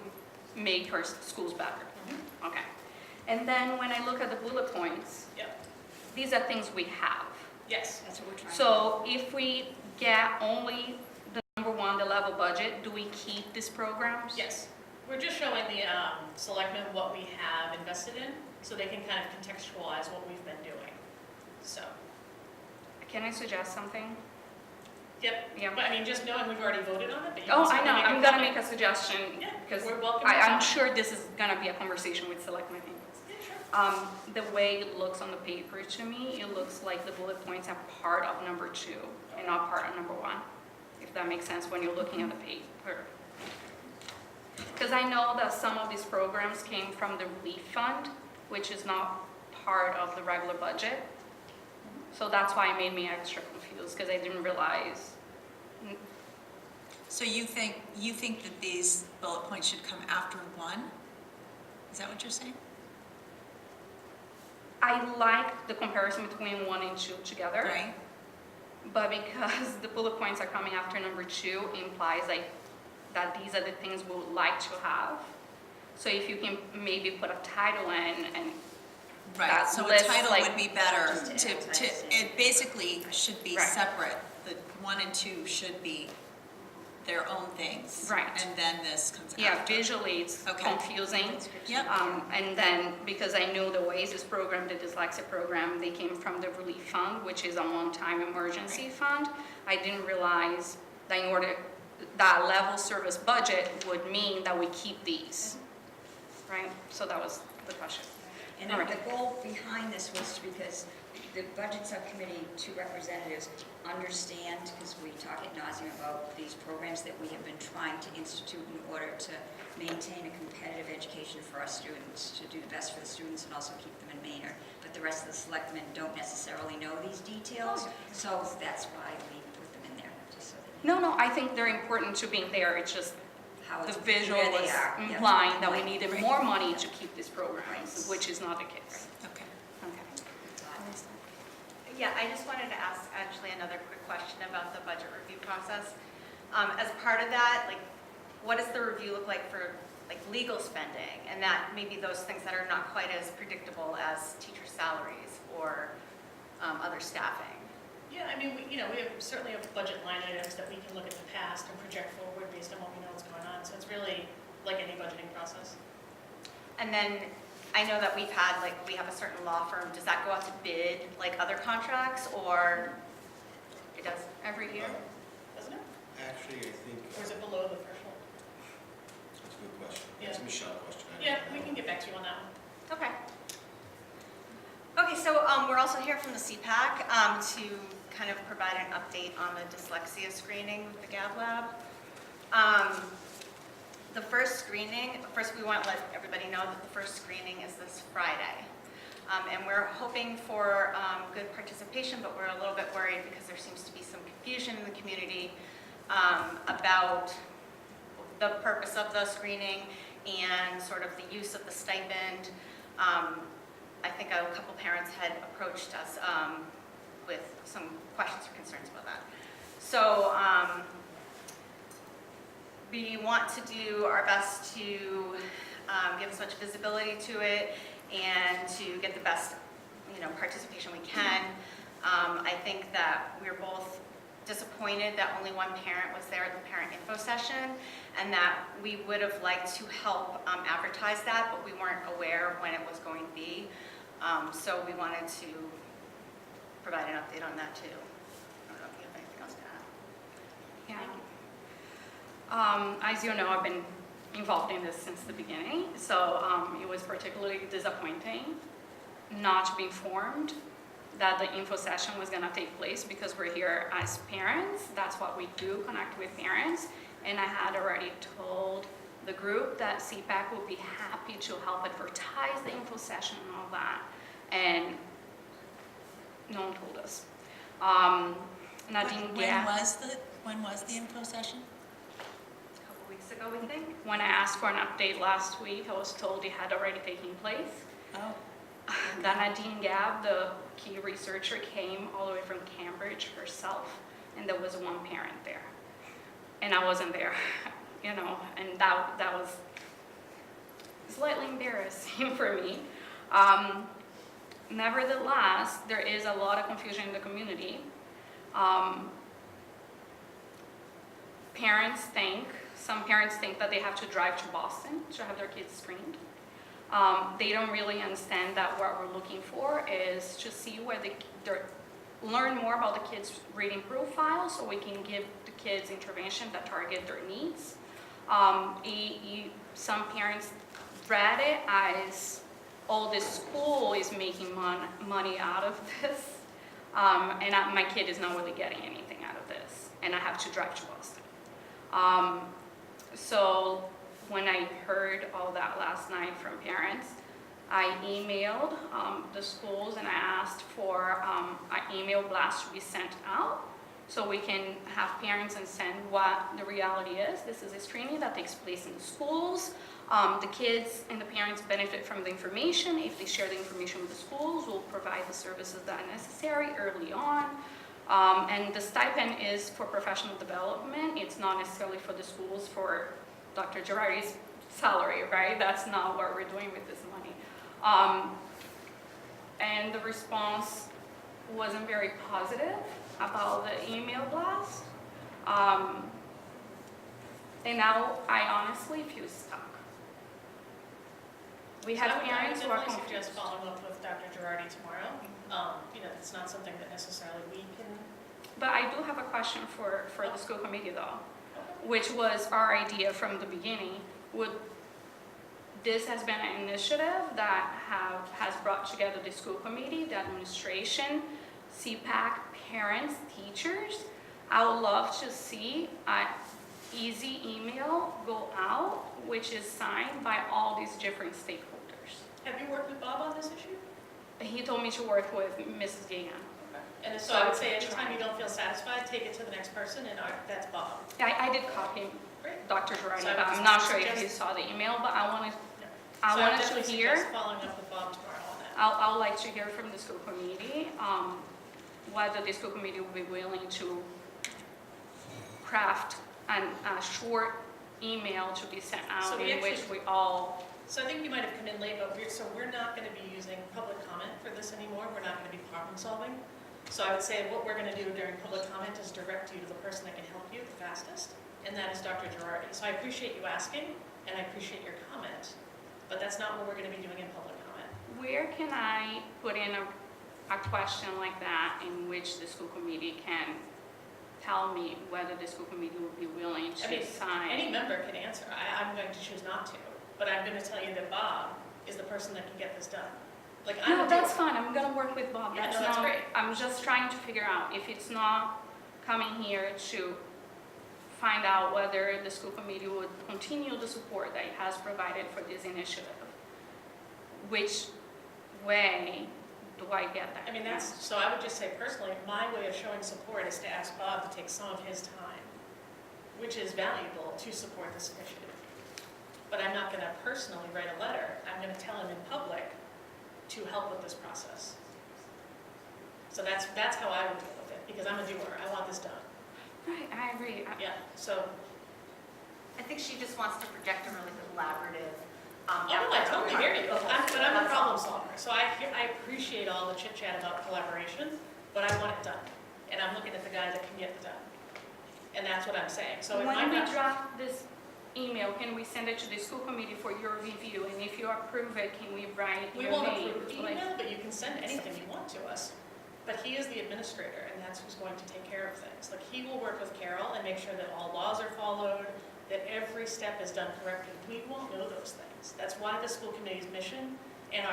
S7: make our schools better. Okay. And then when I look at the bullet points,
S1: Yep.
S7: these are things we have.
S1: Yes.
S2: That's what we're trying to do.
S7: So if we get only the number 1, the level budget, do we keep these programs?
S1: Yes. We're just showing the selectmen what we have invested in, so they can kind of contextualize what we've been doing. So,
S7: Can I suggest something?
S1: yep.
S7: Yeah.
S1: But I mean, just knowing we've already voted on it, but you
S7: Oh,
S1: can
S7: I know,
S1: certainly
S7: I'm
S1: a
S7: gonna
S1: comment.
S7: make a suggestion,
S1: Yeah,
S7: because
S1: we're welcome to
S7: I'm
S1: comment.
S7: sure this is gonna be a conversation with selectmen.
S1: Yeah, sure.
S7: The way it looks on the paper to me, it looks like the bullet points are part of number 2 and not part of number 1, if that makes sense when you're looking at the paper. Because I know that some of these programs came from the relief fund, which is not part of the regular budget. So that's why it made me extra confused, because I didn't realize.
S8: So you think that these bullet points should come after 1? Is that what you're saying?
S7: I like the comparison between 1 and 2 together.
S8: Right?
S7: But because the bullet points are coming after number 2 implies like that these are the things we would like to have. So if you can maybe put a title in and
S8: Right,
S7: That
S8: so a
S7: list,
S8: title
S7: like-
S8: would be better
S2: Just to advertise it.
S8: it basically should be
S7: Right.
S8: separate. The 1 and 2 should be their own things.
S7: Right.
S8: And then this comes
S7: yeah,
S8: after.
S7: visually it's
S8: Okay.
S7: confusing.
S8: Yep.
S7: And then because I knew the Oasis program, the dyslexia program, they came from the relief fund, which is a one-time emergency fund. I didn't realize that in order, that level service budget would mean that we keep these, right? So that was the question.
S2: And
S7: All
S2: then
S7: right.
S2: the goal behind this was because the budget subcommittee, 2 representatives understand, because we talk ad nauseam about these programs that we have been trying to institute in order to maintain a competitive education for our students, to do the best for the students and also keep them in Maynard. But the rest of the selectmen don't necessarily know these details, so that's why we put them in there, just so they know
S7: No, I think they're important to being there. It's just
S2: how
S7: the
S2: it's,
S7: visual
S2: where they
S7: was
S2: are. Yeah.
S7: implying that we
S2: Right.
S7: needed
S8: Right.
S7: more money to keep these programs, which is not the case.
S8: Okay.
S7: Okay.
S9: Yeah, I just wanted to ask actually another quick question about the budget review process. As part of that, like, what does the review look like for like legal spending? And that maybe those things that are not quite as predictable as teacher salaries or other staffing.
S1: Yeah, I mean, we have certainly have budget line items that we can look at the past and project forward based on what we know what's going on. So it's really like any budgeting process.
S9: And then I know that we have a certain law firm. Does that go out to bid like other contracts or it does?
S7: Every year?
S1: Doesn't it?
S10: Actually, I think,
S1: Or is it below the threshold?
S10: that's a good question.
S1: Yeah.
S10: That's a Michelle question. I don't
S1: Yeah,
S10: know.
S1: we can get back to you on that one.
S9: Okay. Okay, so we're also here from the CPAC to kind of provide an update on the dyslexia screening with the Gab Lab. The first screening, first we want to let everybody know that the first screening is this Friday. And we're hoping for good participation, but we're a little bit worried because there seems to be some confusion in the community about the purpose of the screening and sort of the use of the stipend. I think a couple parents had approached us with some questions or concerns about that. So we want to do our best to give as much visibility to it and to get the best, participation we can. I think that we're both disappointed that only one parent was there at the parent info session, and that we would have liked to help advertise that, but we weren't aware of when it was going to be. So we wanted to provide an update on that too. I don't know if you have anything else to add.
S7: Yeah. As you know, I've been involved in this since the beginning, so it was particularly disappointing not to be informed that the info session was going to take place because we're here as parents. That's what we do, connect with parents. And I had already told the group that CPAC will be happy to help advertise the info session and all that. And no one told us. And I didn't get...
S8: When was the info session?
S9: A couple weeks ago.
S7: ago, I think. When I asked for an update last week, I was told it had already taken place.
S8: Oh,
S7: Then Nadine Gabb, the key researcher, came all the way from Cambridge herself, and there was one parent there. And I wasn't there, you know, and that was slightly embarrassing for me. Nevertheless, there is a lot of confusion in the community. Some parents think that they have to drive to Boston to have their kids screened. They don't really understand that what we're looking for is to see where learn more about the kids' reading profile so we can give the kids intervention that target their needs. Some parents read it as, oh, the school is making money out of this, and my kid is not really getting anything out of this, and I have to drive to Boston. So when I heard all that last night from parents, I emailed the schools and I asked for an email blast to be sent out so we can have parents understand what the reality is. This is a screening that takes place in the schools. The kids and the parents benefit from the information. If they share the information with the schools, we'll provide the services that are necessary early on. And the stipend is for professional development. It's not necessarily for the schools for Dr. Girardi's salary, right? That's not what we're doing with this money. And the response wasn't very positive about the email blast. And now I honestly feel stuck. We have parents who are
S1: I would definitely
S7: confused.
S1: suggest following up with Dr. Girardi tomorrow. It's not something that necessarily we can.
S7: But I do have a question for the school committee though, which was our idea from the beginning. This has been an initiative that has brought together the school committee, the administration, CPAC, parents, teachers. I would love to see an easy email go out, which is signed by all these different stakeholders.
S1: Have you worked with Bob on this issue?
S7: He told me to work with Mrs. Gahan.
S1: And so I would say anytime you don't feel satisfied, take it to the next person, and that's Bob.
S7: I did copy
S1: Great.
S7: Dr. Girardi,
S1: So I
S7: but
S1: would
S7: I'm not sure if
S1: suggest-
S7: he saw the email, but I wanted
S1: So I would
S7: to
S1: definitely
S7: hear.
S1: suggest following up with Bob tomorrow on that.
S7: I would like to hear from the school committee, whether the school committee will be willing to craft a short email to be sent
S1: So
S7: out
S1: we
S7: in which
S1: actually-
S7: we all,
S1: So I think you might have come in late, but we're not going to be using public comment for this anymore. We're not going to be problem solving. So I would say what we're going to do during public comment is direct you to the person that can help you the fastest, and that is Dr. Girardi. So I appreciate you asking, and I appreciate your comment, but that's not what we're going to be doing in public comment.
S7: where can I put in a question like that in which the school committee can tell me whether the school committee will be willing
S1: I mean,
S7: to sign?
S1: any member can answer. I'm going to choose not to, but I'm going to tell you that Bob is the person that can get this done. Like, I'm
S7: No,
S1: a
S7: that's
S1: doer.
S7: fine, I'm gonna work with Bob,
S1: Yeah,
S7: that's
S1: no, that's
S7: not,
S1: great.
S7: I'm just trying to figure out if it's not coming here to find out whether the school committee would continue the support that it has provided for this initiative. Which way do I get that?
S1: I mean, so I would just say personally, my way of showing support is to ask Bob to take some of his time, which is valuable to support this initiative. But I'm not gonna personally write a letter. I'm gonna tell him in public to help with this process. So that's how I would deal with it, because I'm a doer. I want this done.
S7: Right, I agree.
S1: Yeah, so,
S9: I think she just wants to project a really collaborative.
S1: oh no, I totally hear you, but I'm a problem solver. So I appreciate all the chit chat about collaboration, but I want it done. And I'm looking at the guy that can get it done. And that's what I'm saying. So it might
S7: When we
S1: not.
S7: draft this email, can we send it to the school committee for your review? And if you approve it, can we write
S1: We
S7: your
S1: won't
S7: name?
S1: approve the
S7: Like-
S1: email, but you can send anything you want to us. But he is the administrator, and that's who's going to take care of things. Like, he will work with Carol and make sure that all laws are followed, that every step is done correctly. We won't know those things. That's why the school committee's mission and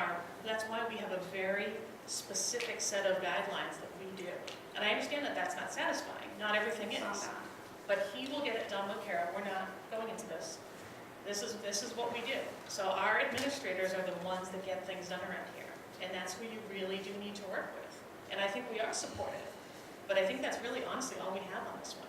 S1: that's why we have a very specific set of guidelines that we do. And I understand that that's not satisfying. Not everything
S7: It's not
S1: is.
S7: that.
S1: But he will get it done with Carol. We're not going into this. This is what we do. So our administrators are the ones that get things done around here. And that's who you really do need to work with. And I think we are supportive. But I think that's really honestly all we have on this one.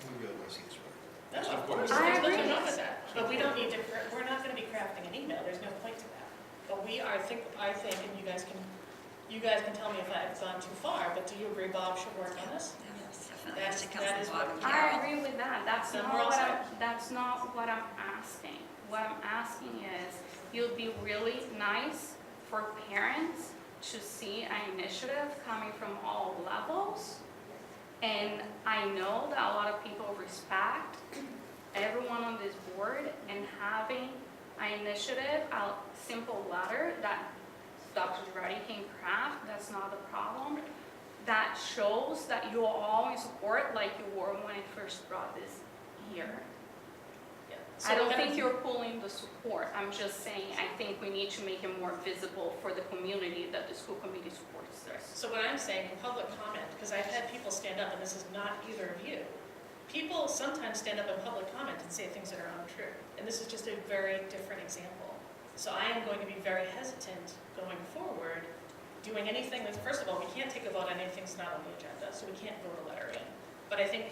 S3: And we really want to see this work.
S1: No, of Of course,
S7: I
S1: there's
S7: agree.
S1: nothing wrong with that, but we don't need to, we're not gonna be crafting an email, there's no point to that. But I think, and you guys can tell me if I've gone too far, but do you agree Bob should work on this?
S8: Yes.
S2: Definitely has to come
S1: That
S2: from
S1: is
S2: Bob
S1: what-
S2: and
S7: I
S2: Carol.
S7: agree with that.
S1: Then we're all set.
S7: That's not what I'm asking. What I'm asking is, it would be really nice for parents to see an initiative coming from all levels. And I know that a lot of people respect everyone on this board, and having an initiative, a simple letter that Dr. Girardi can craft, that's not the problem. That shows that you are all in support like you were when I first brought this here.
S1: Yeah.
S7: I don't
S1: So
S7: think you're pulling the support. I'm just saying, I think we need to make it more visible for the community that the school committee supports this.
S1: So what I'm saying, in public comment, because I've had people stand up, and this is not either of you, people sometimes stand up in public comment and say things that are untrue, and this is just a very different example. So I am going to be very hesitant going forward, doing anything that, first of all, we can't take a vote on anything that's not on the agenda, so we can't vote a letter in. But I think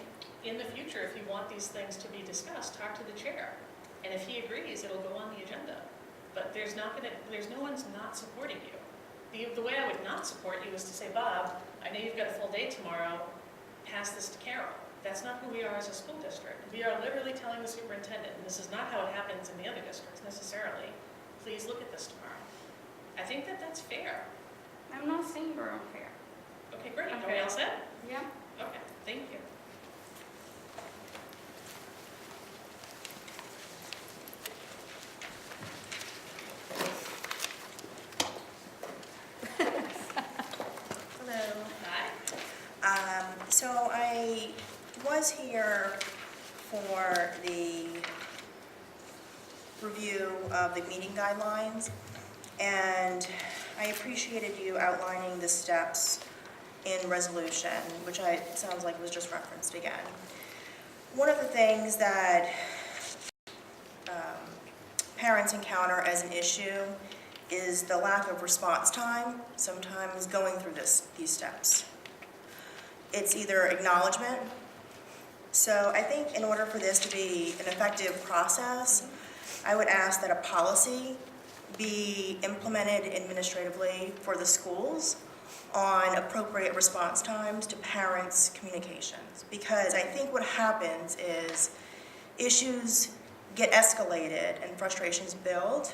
S1: in the future, if you want these things to be discussed, talk to the chair, and if he agrees, it'll go on the agenda. But there's no one's not supporting you. The way I would not support you is to say, Bob, I know you've got a full day tomorrow, pass this to Carol. That's not who we are as a school district. We are literally telling the superintendent, and this is not how it happens in the other districts necessarily, please look at this tomorrow. I think that that's fair.
S7: I'm not saying we're unfair.
S1: Okay, great. Are we all set?
S7: Yeah.
S1: Okay, thank you.
S11: Hello.
S1: Hi.
S11: So I was here for the review of the meeting guidelines, and I appreciated you outlining the steps in resolution, which it sounds like was just referenced again. One of the things that parents encounter as an issue is the lack of response time, sometimes going through these steps. It's either acknowledgement. So I think in order for this to be an effective process, I would ask that a policy be implemented administratively for the schools on appropriate response times to parents' communications. Because I think what happens is issues get escalated and frustrations build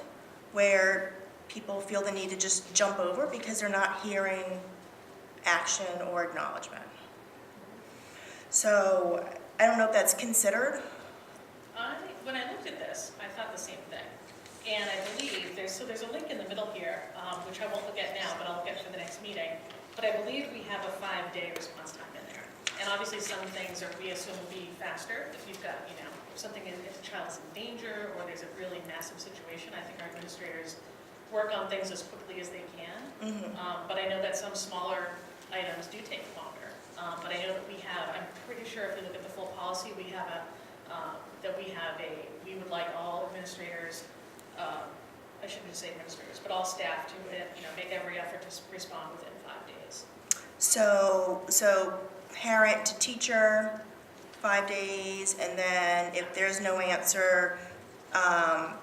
S11: where people feel the need to just jump over because they're not hearing action or acknowledgement. So I don't know if that's considered.
S1: When I looked at this, I thought the same thing. And I believe there's a link in the middle here, which I won't look at now, but I'll look at for the next meeting. But I believe we have a 5-day response time in there. And obviously some things we assume will be faster if you've got, something, if a child's in danger or there's a really massive situation. I think our administrators work on things as quickly as they can. But I know that some smaller items do take longer. But I know that I'm pretty sure if you look at the full policy, we would like all administrators, I shouldn't just say administrators, but all staff to, make every effort to respond within 5 days.
S11: So parent to teacher, 5 days, and then if there's no answer,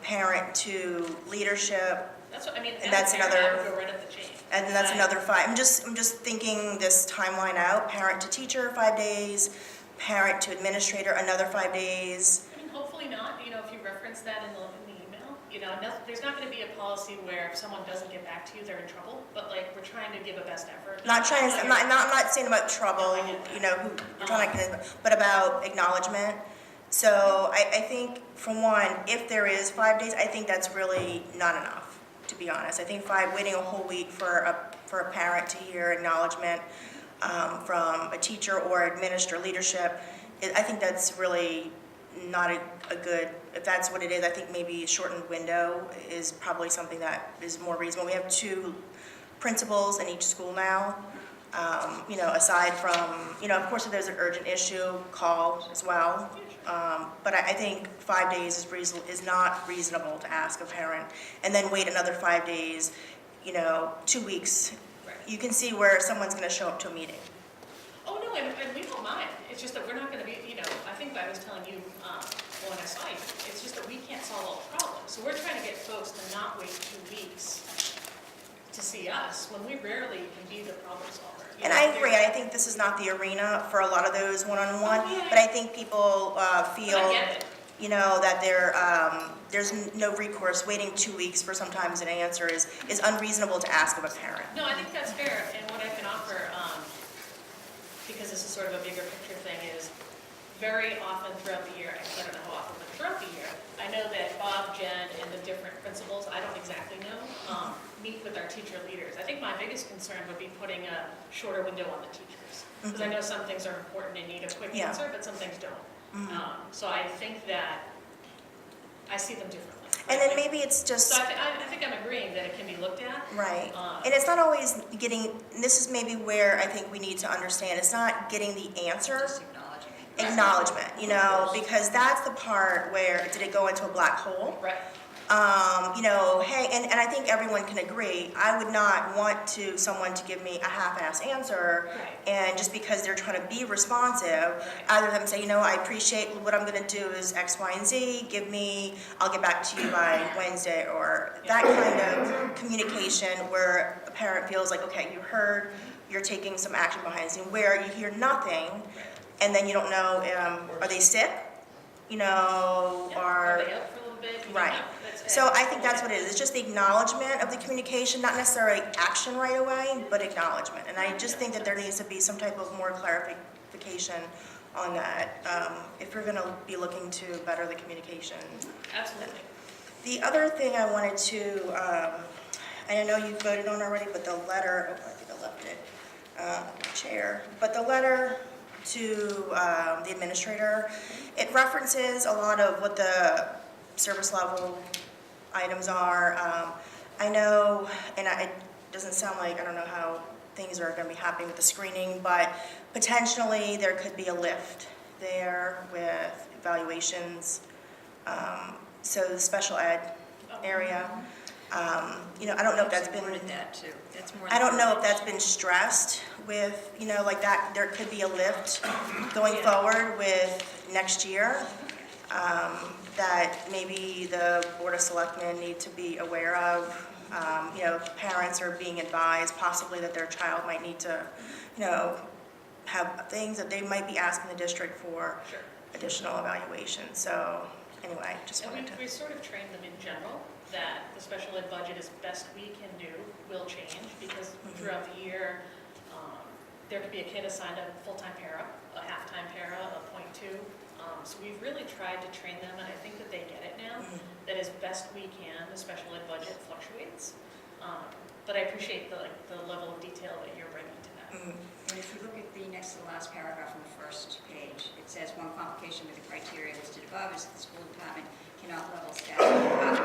S11: parent to leadership,
S1: That's what,
S11: And that's
S1: as a parent, I
S11: another-
S1: would go right up the chain.
S11: and then that's another 5. I'm just thinking this timeline out, parent to teacher, 5 days, parent to administrator, another 5 days.
S1: I mean, hopefully not, if you reference that in the email, there's not gonna be a policy where if someone doesn't get back to you, they're in trouble, but we're trying to give a best effort.
S11: I'm not saying about trouble,
S1: No, I get that.
S11: who you're trying to, but about acknowledgement. So I think, for one, if there is 5 days, I think that's really not enough, to be honest. I think waiting a whole week for a parent to hear acknowledgement from a teacher or administer leadership, I think that's really not a good, if that's what it is, I think maybe a shortened window is probably something that is more reasonable. We have 2 principals in each school now. Aside from, of course, if there's an urgent issue, call as well. But I think 5 days is not reasonable to ask a parent, and then wait another 5 days, 2 weeks.
S1: Right.
S11: You can see where someone's going to show up to a meeting.
S1: Oh, no, and we don't mind. It's just that we're not gonna be, I think I was telling you, well, and I saw you, it's just that we can't solve all the problems. So we're trying to get folks to not wait 2 weeks to see us, when we rarely can be the problem solver. You
S11: And
S1: know,
S11: I agree,
S1: there's-
S11: I think this is not the arena for a lot of those one-on-one,
S1: Oh, yeah.
S11: but I think people feel,
S1: I get it.
S11: you know, that there's no recourse. Waiting 2 weeks for sometimes an answer is unreasonable to ask of a parent.
S1: No, I think that's fair, and what I can offer, because this is sort of a bigger picture thing, is very often throughout the year, I don't know how often, but throughout the year, I know that Bob, Jen, and the different principals, I don't exactly know, meet with our teacher leaders. I think my biggest concern would be putting a shorter window on the teachers, because I know some things are important and need a quick
S11: Yeah.
S1: answer, but some things don't. So I think that I see them differently.
S11: And then maybe it's just.
S1: So I think I'm agreeing that it can be looked at.
S11: Right, and it's not always getting, and this is maybe where I think we need to understand, it's not getting the answer,
S2: Just acknowledging it.
S11: acknowledgement, you know, because that's the part where, did it go into a black hole?
S1: Right.
S11: You know, hey, and I think everyone can agree, I would not want someone to give me a half-ass answer,
S1: Right.
S11: and just because they're trying to be responsive, either them say, you know, I appreciate what I'm gonna do is X, Y, and Z, I'll get back to you by Wednesday, or that kind of communication where a parent feels like, okay, you heard, you're taking some action behind the scene, where you hear nothing, and then you don't know, are they sick? You know,
S1: Yeah,
S11: or.
S1: Are they out for a little bit? You don't
S11: Right.
S1: know.
S11: So I think that's what it is. It's just the acknowledgement of the communication, not necessarily action right away, but acknowledgement. And I just think that there needs to be some type of more clarification on that, if we're gonna be looking to better the communication.
S1: Absolutely.
S11: The other thing I wanted to, and I know you voted on already, but the letter, oh, I think I left it, chair, but the letter to the administrator, it references a lot of what the service level items are. I know, and it doesn't sound like, I don't know how things are going to be happening with the screening, but potentially there could be a lift there with evaluations. So the special ed area, you know, I don't know if that's been.
S2: Worded that too. That's more.
S11: I don't know if that's been stressed with, you know, like that, there could be a lift going forward with next year, that maybe the Board of Selectmen need to be aware of. You know, parents are being advised possibly that their child might need to, you know, have things that they might be asking the district for
S1: Sure.
S11: additional evaluation. So anyway, just
S1: And
S11: wanted to.
S1: we sort of trained them in general that the special ed budget as best we can do will change, because throughout the year, there could be a kid assigned a full-time para, a half-time para, a .2. So we've really tried to train them, and I think that they get it now, that as best we can, the special ed budget fluctuates. But I appreciate the level of detail that you're bringing to that.
S2: And if you look at the next to the last paragraph on the first page, it says, one complication with the criteria listed above is that the school department cannot level staff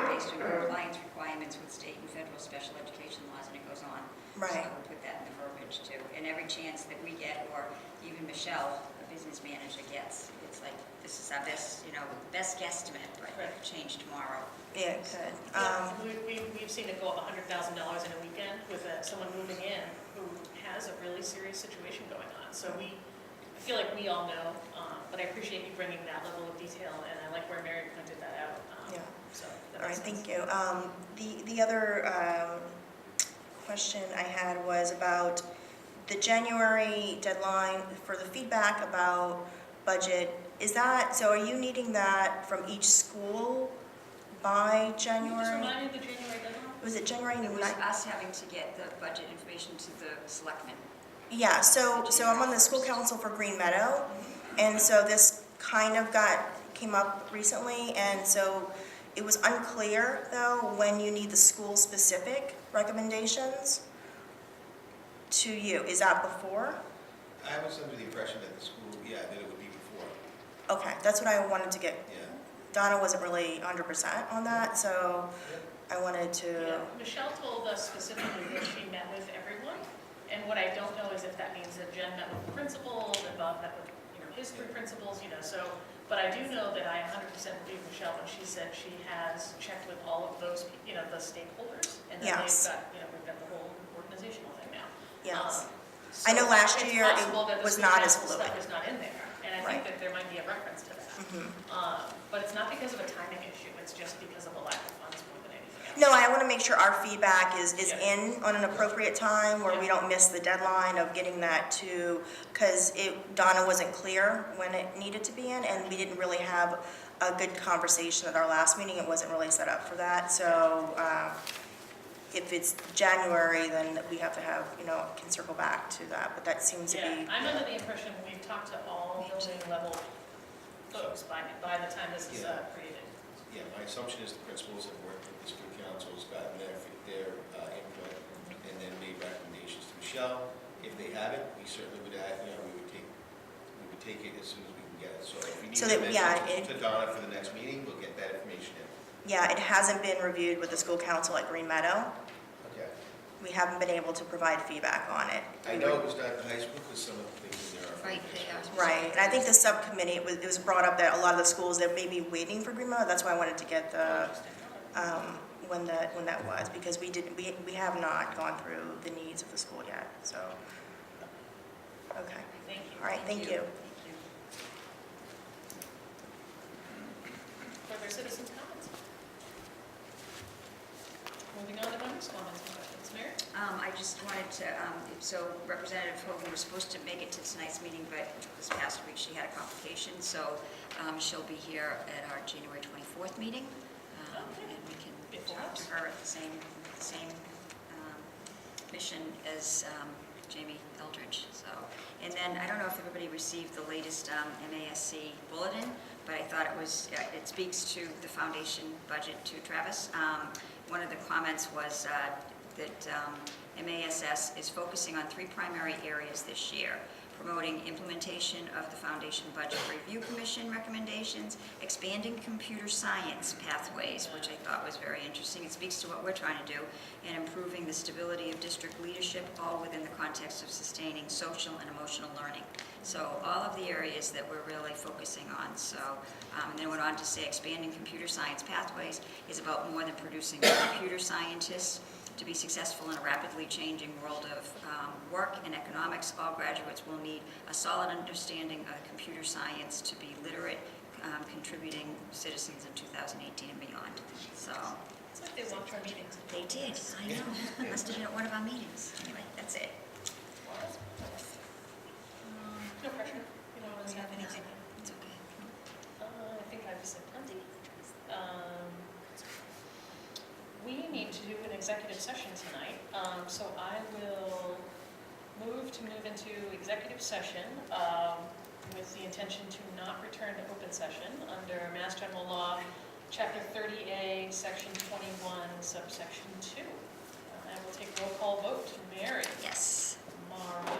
S2: based on compliance requirements with state and federal special education laws, and it goes on.
S11: Right.
S2: So we'll put that in the verbiage too. And every chance that we get, or even Michelle, a business manager, gets, it's like, this is our best, you know, best guesstimate, but it could change tomorrow.
S11: Yeah, good.
S1: Yeah, we've seen it go up $100,000 in a weekend with someone moving in who has a really serious situation going on. So I feel like we all know, but I appreciate you bringing that level of detail, and I like where Mary pointed that out.
S11: Yeah.
S1: So that
S11: All right,
S1: makes sense.
S11: thank you. The other question I had was about the January deadline for the feedback about budget. Is that, so are you needing that from each school by
S1: Can you just
S11: January?
S1: remind me of the January deadline?
S11: Was it January
S2: It was
S11: 9th?
S2: us having to get the budget information to the selectmen.
S11: Yeah, so I'm on the school council for Green Meadow, and so this kind of came up recently, and so it was unclear, though, when you need the school-specific recommendations to you. Is that before?
S10: I was under the impression that the school, that it would be before,
S11: Okay, that's what I wanted to get.
S10: yeah.
S11: Donna wasn't really 100% on that, so I wanted
S1: Yeah,
S11: to,
S1: Michelle told us specifically that she met with everyone, and what I don't know is if that means that Jen met with the principals, and Bob met with, his three principals, so, but I do know that I 100% believe Michelle when she said she has checked with all of those, the stakeholders, and then
S11: Yes.
S1: we've got the whole organizational thing now.
S11: yes.
S1: So
S11: I know last
S1: it's
S11: year it
S1: possible that the
S11: was
S1: school
S11: not as
S1: council
S11: fluid.
S1: stuff is not in there, and I think think
S11: Right.
S1: that there might be a reference to that. But it's not because of a timing issue, it's just because of a lack of funds more than anything else.
S11: No, I want to make sure our feedback is
S1: Yeah.
S11: in on an appropriate time, where we
S1: Yeah.
S11: don't miss the deadline of getting that to, because Donna wasn't clear when it needed to be in, and we didn't really have a good conversation at our last meeting. It wasn't really set up for that, so if it's January, then we have to have, can circle back to that, but that seems to
S1: Yeah,
S11: be.
S1: I'm under the impression we've talked to all building level folks by the time this is
S10: Yeah.
S1: created.
S10: Yeah, my assumption is the principals have worked with the school councils, gotten their input, and then made recommendations to Michelle. If they haven't, we certainly would add, we would take it as soon as we can get it. So if we need
S11: So
S10: to
S11: that- yeah,
S10: mention to Donna for the next meeting, we'll get that information in.
S11: Yeah, it hasn't been reviewed with the school council at Green Meadow.
S10: Okay.
S11: We haven't been able to provide feedback on it.
S10: I know it was done at the high school because some of the things in there are.
S2: Right, they are.
S11: Right, and I think the subcommittee, it was brought up that a lot of the schools, they may be waiting for Green Meadow. That's why I wanted to get the, when that was, because we have not gone through the needs of the school yet, so. Okay,
S1: Thank you.
S11: all right, thank you.
S1: Further citizens' comments? Moving on to members' comments and questions. Mary?
S2: I just wanted to, so Representative Hogan was supposed to make it to tonight's meeting, but this past week she had a complication, so she'll be here at our January 24th meeting. And we can talk to her at the same mission as Jamie Eldridge, so. And then, I don't know if everybody received the latest MASC bulletin, but I thought it speaks to the foundation budget to Travis. One of the comments was that MASS is focusing on 3 primary areas this year: promoting implementation of the Foundation Budget Review Commission recommendations, expanding computer science pathways, which I thought was very interesting. It speaks to what we're trying to do, and improving the stability of district leadership, all within the context of sustaining social and emotional learning. So all of the areas that we're really focusing on. So, and then went on to say expanding computer science pathways is about more than producing computer scientists. To be successful in a rapidly changing world of work and economics, all graduates will need a solid understanding of computer science to be literate, contributing citizens in 2018 and beyond. So,
S1: It's like they walked our meetings.
S2: they did, I know. Must have been at one of our meetings. Anyway, that's it.
S1: No pressure. You don't always have anything.
S2: It's okay.
S1: I think I've said plenty. We need to do an executive session tonight, so I will move into executive session with the intention to not return to open session under Mass General Law, Chapter 30A, Section 21, subsection 2. I will take roll call vote. Mary?
S2: Yes.
S1: Mara?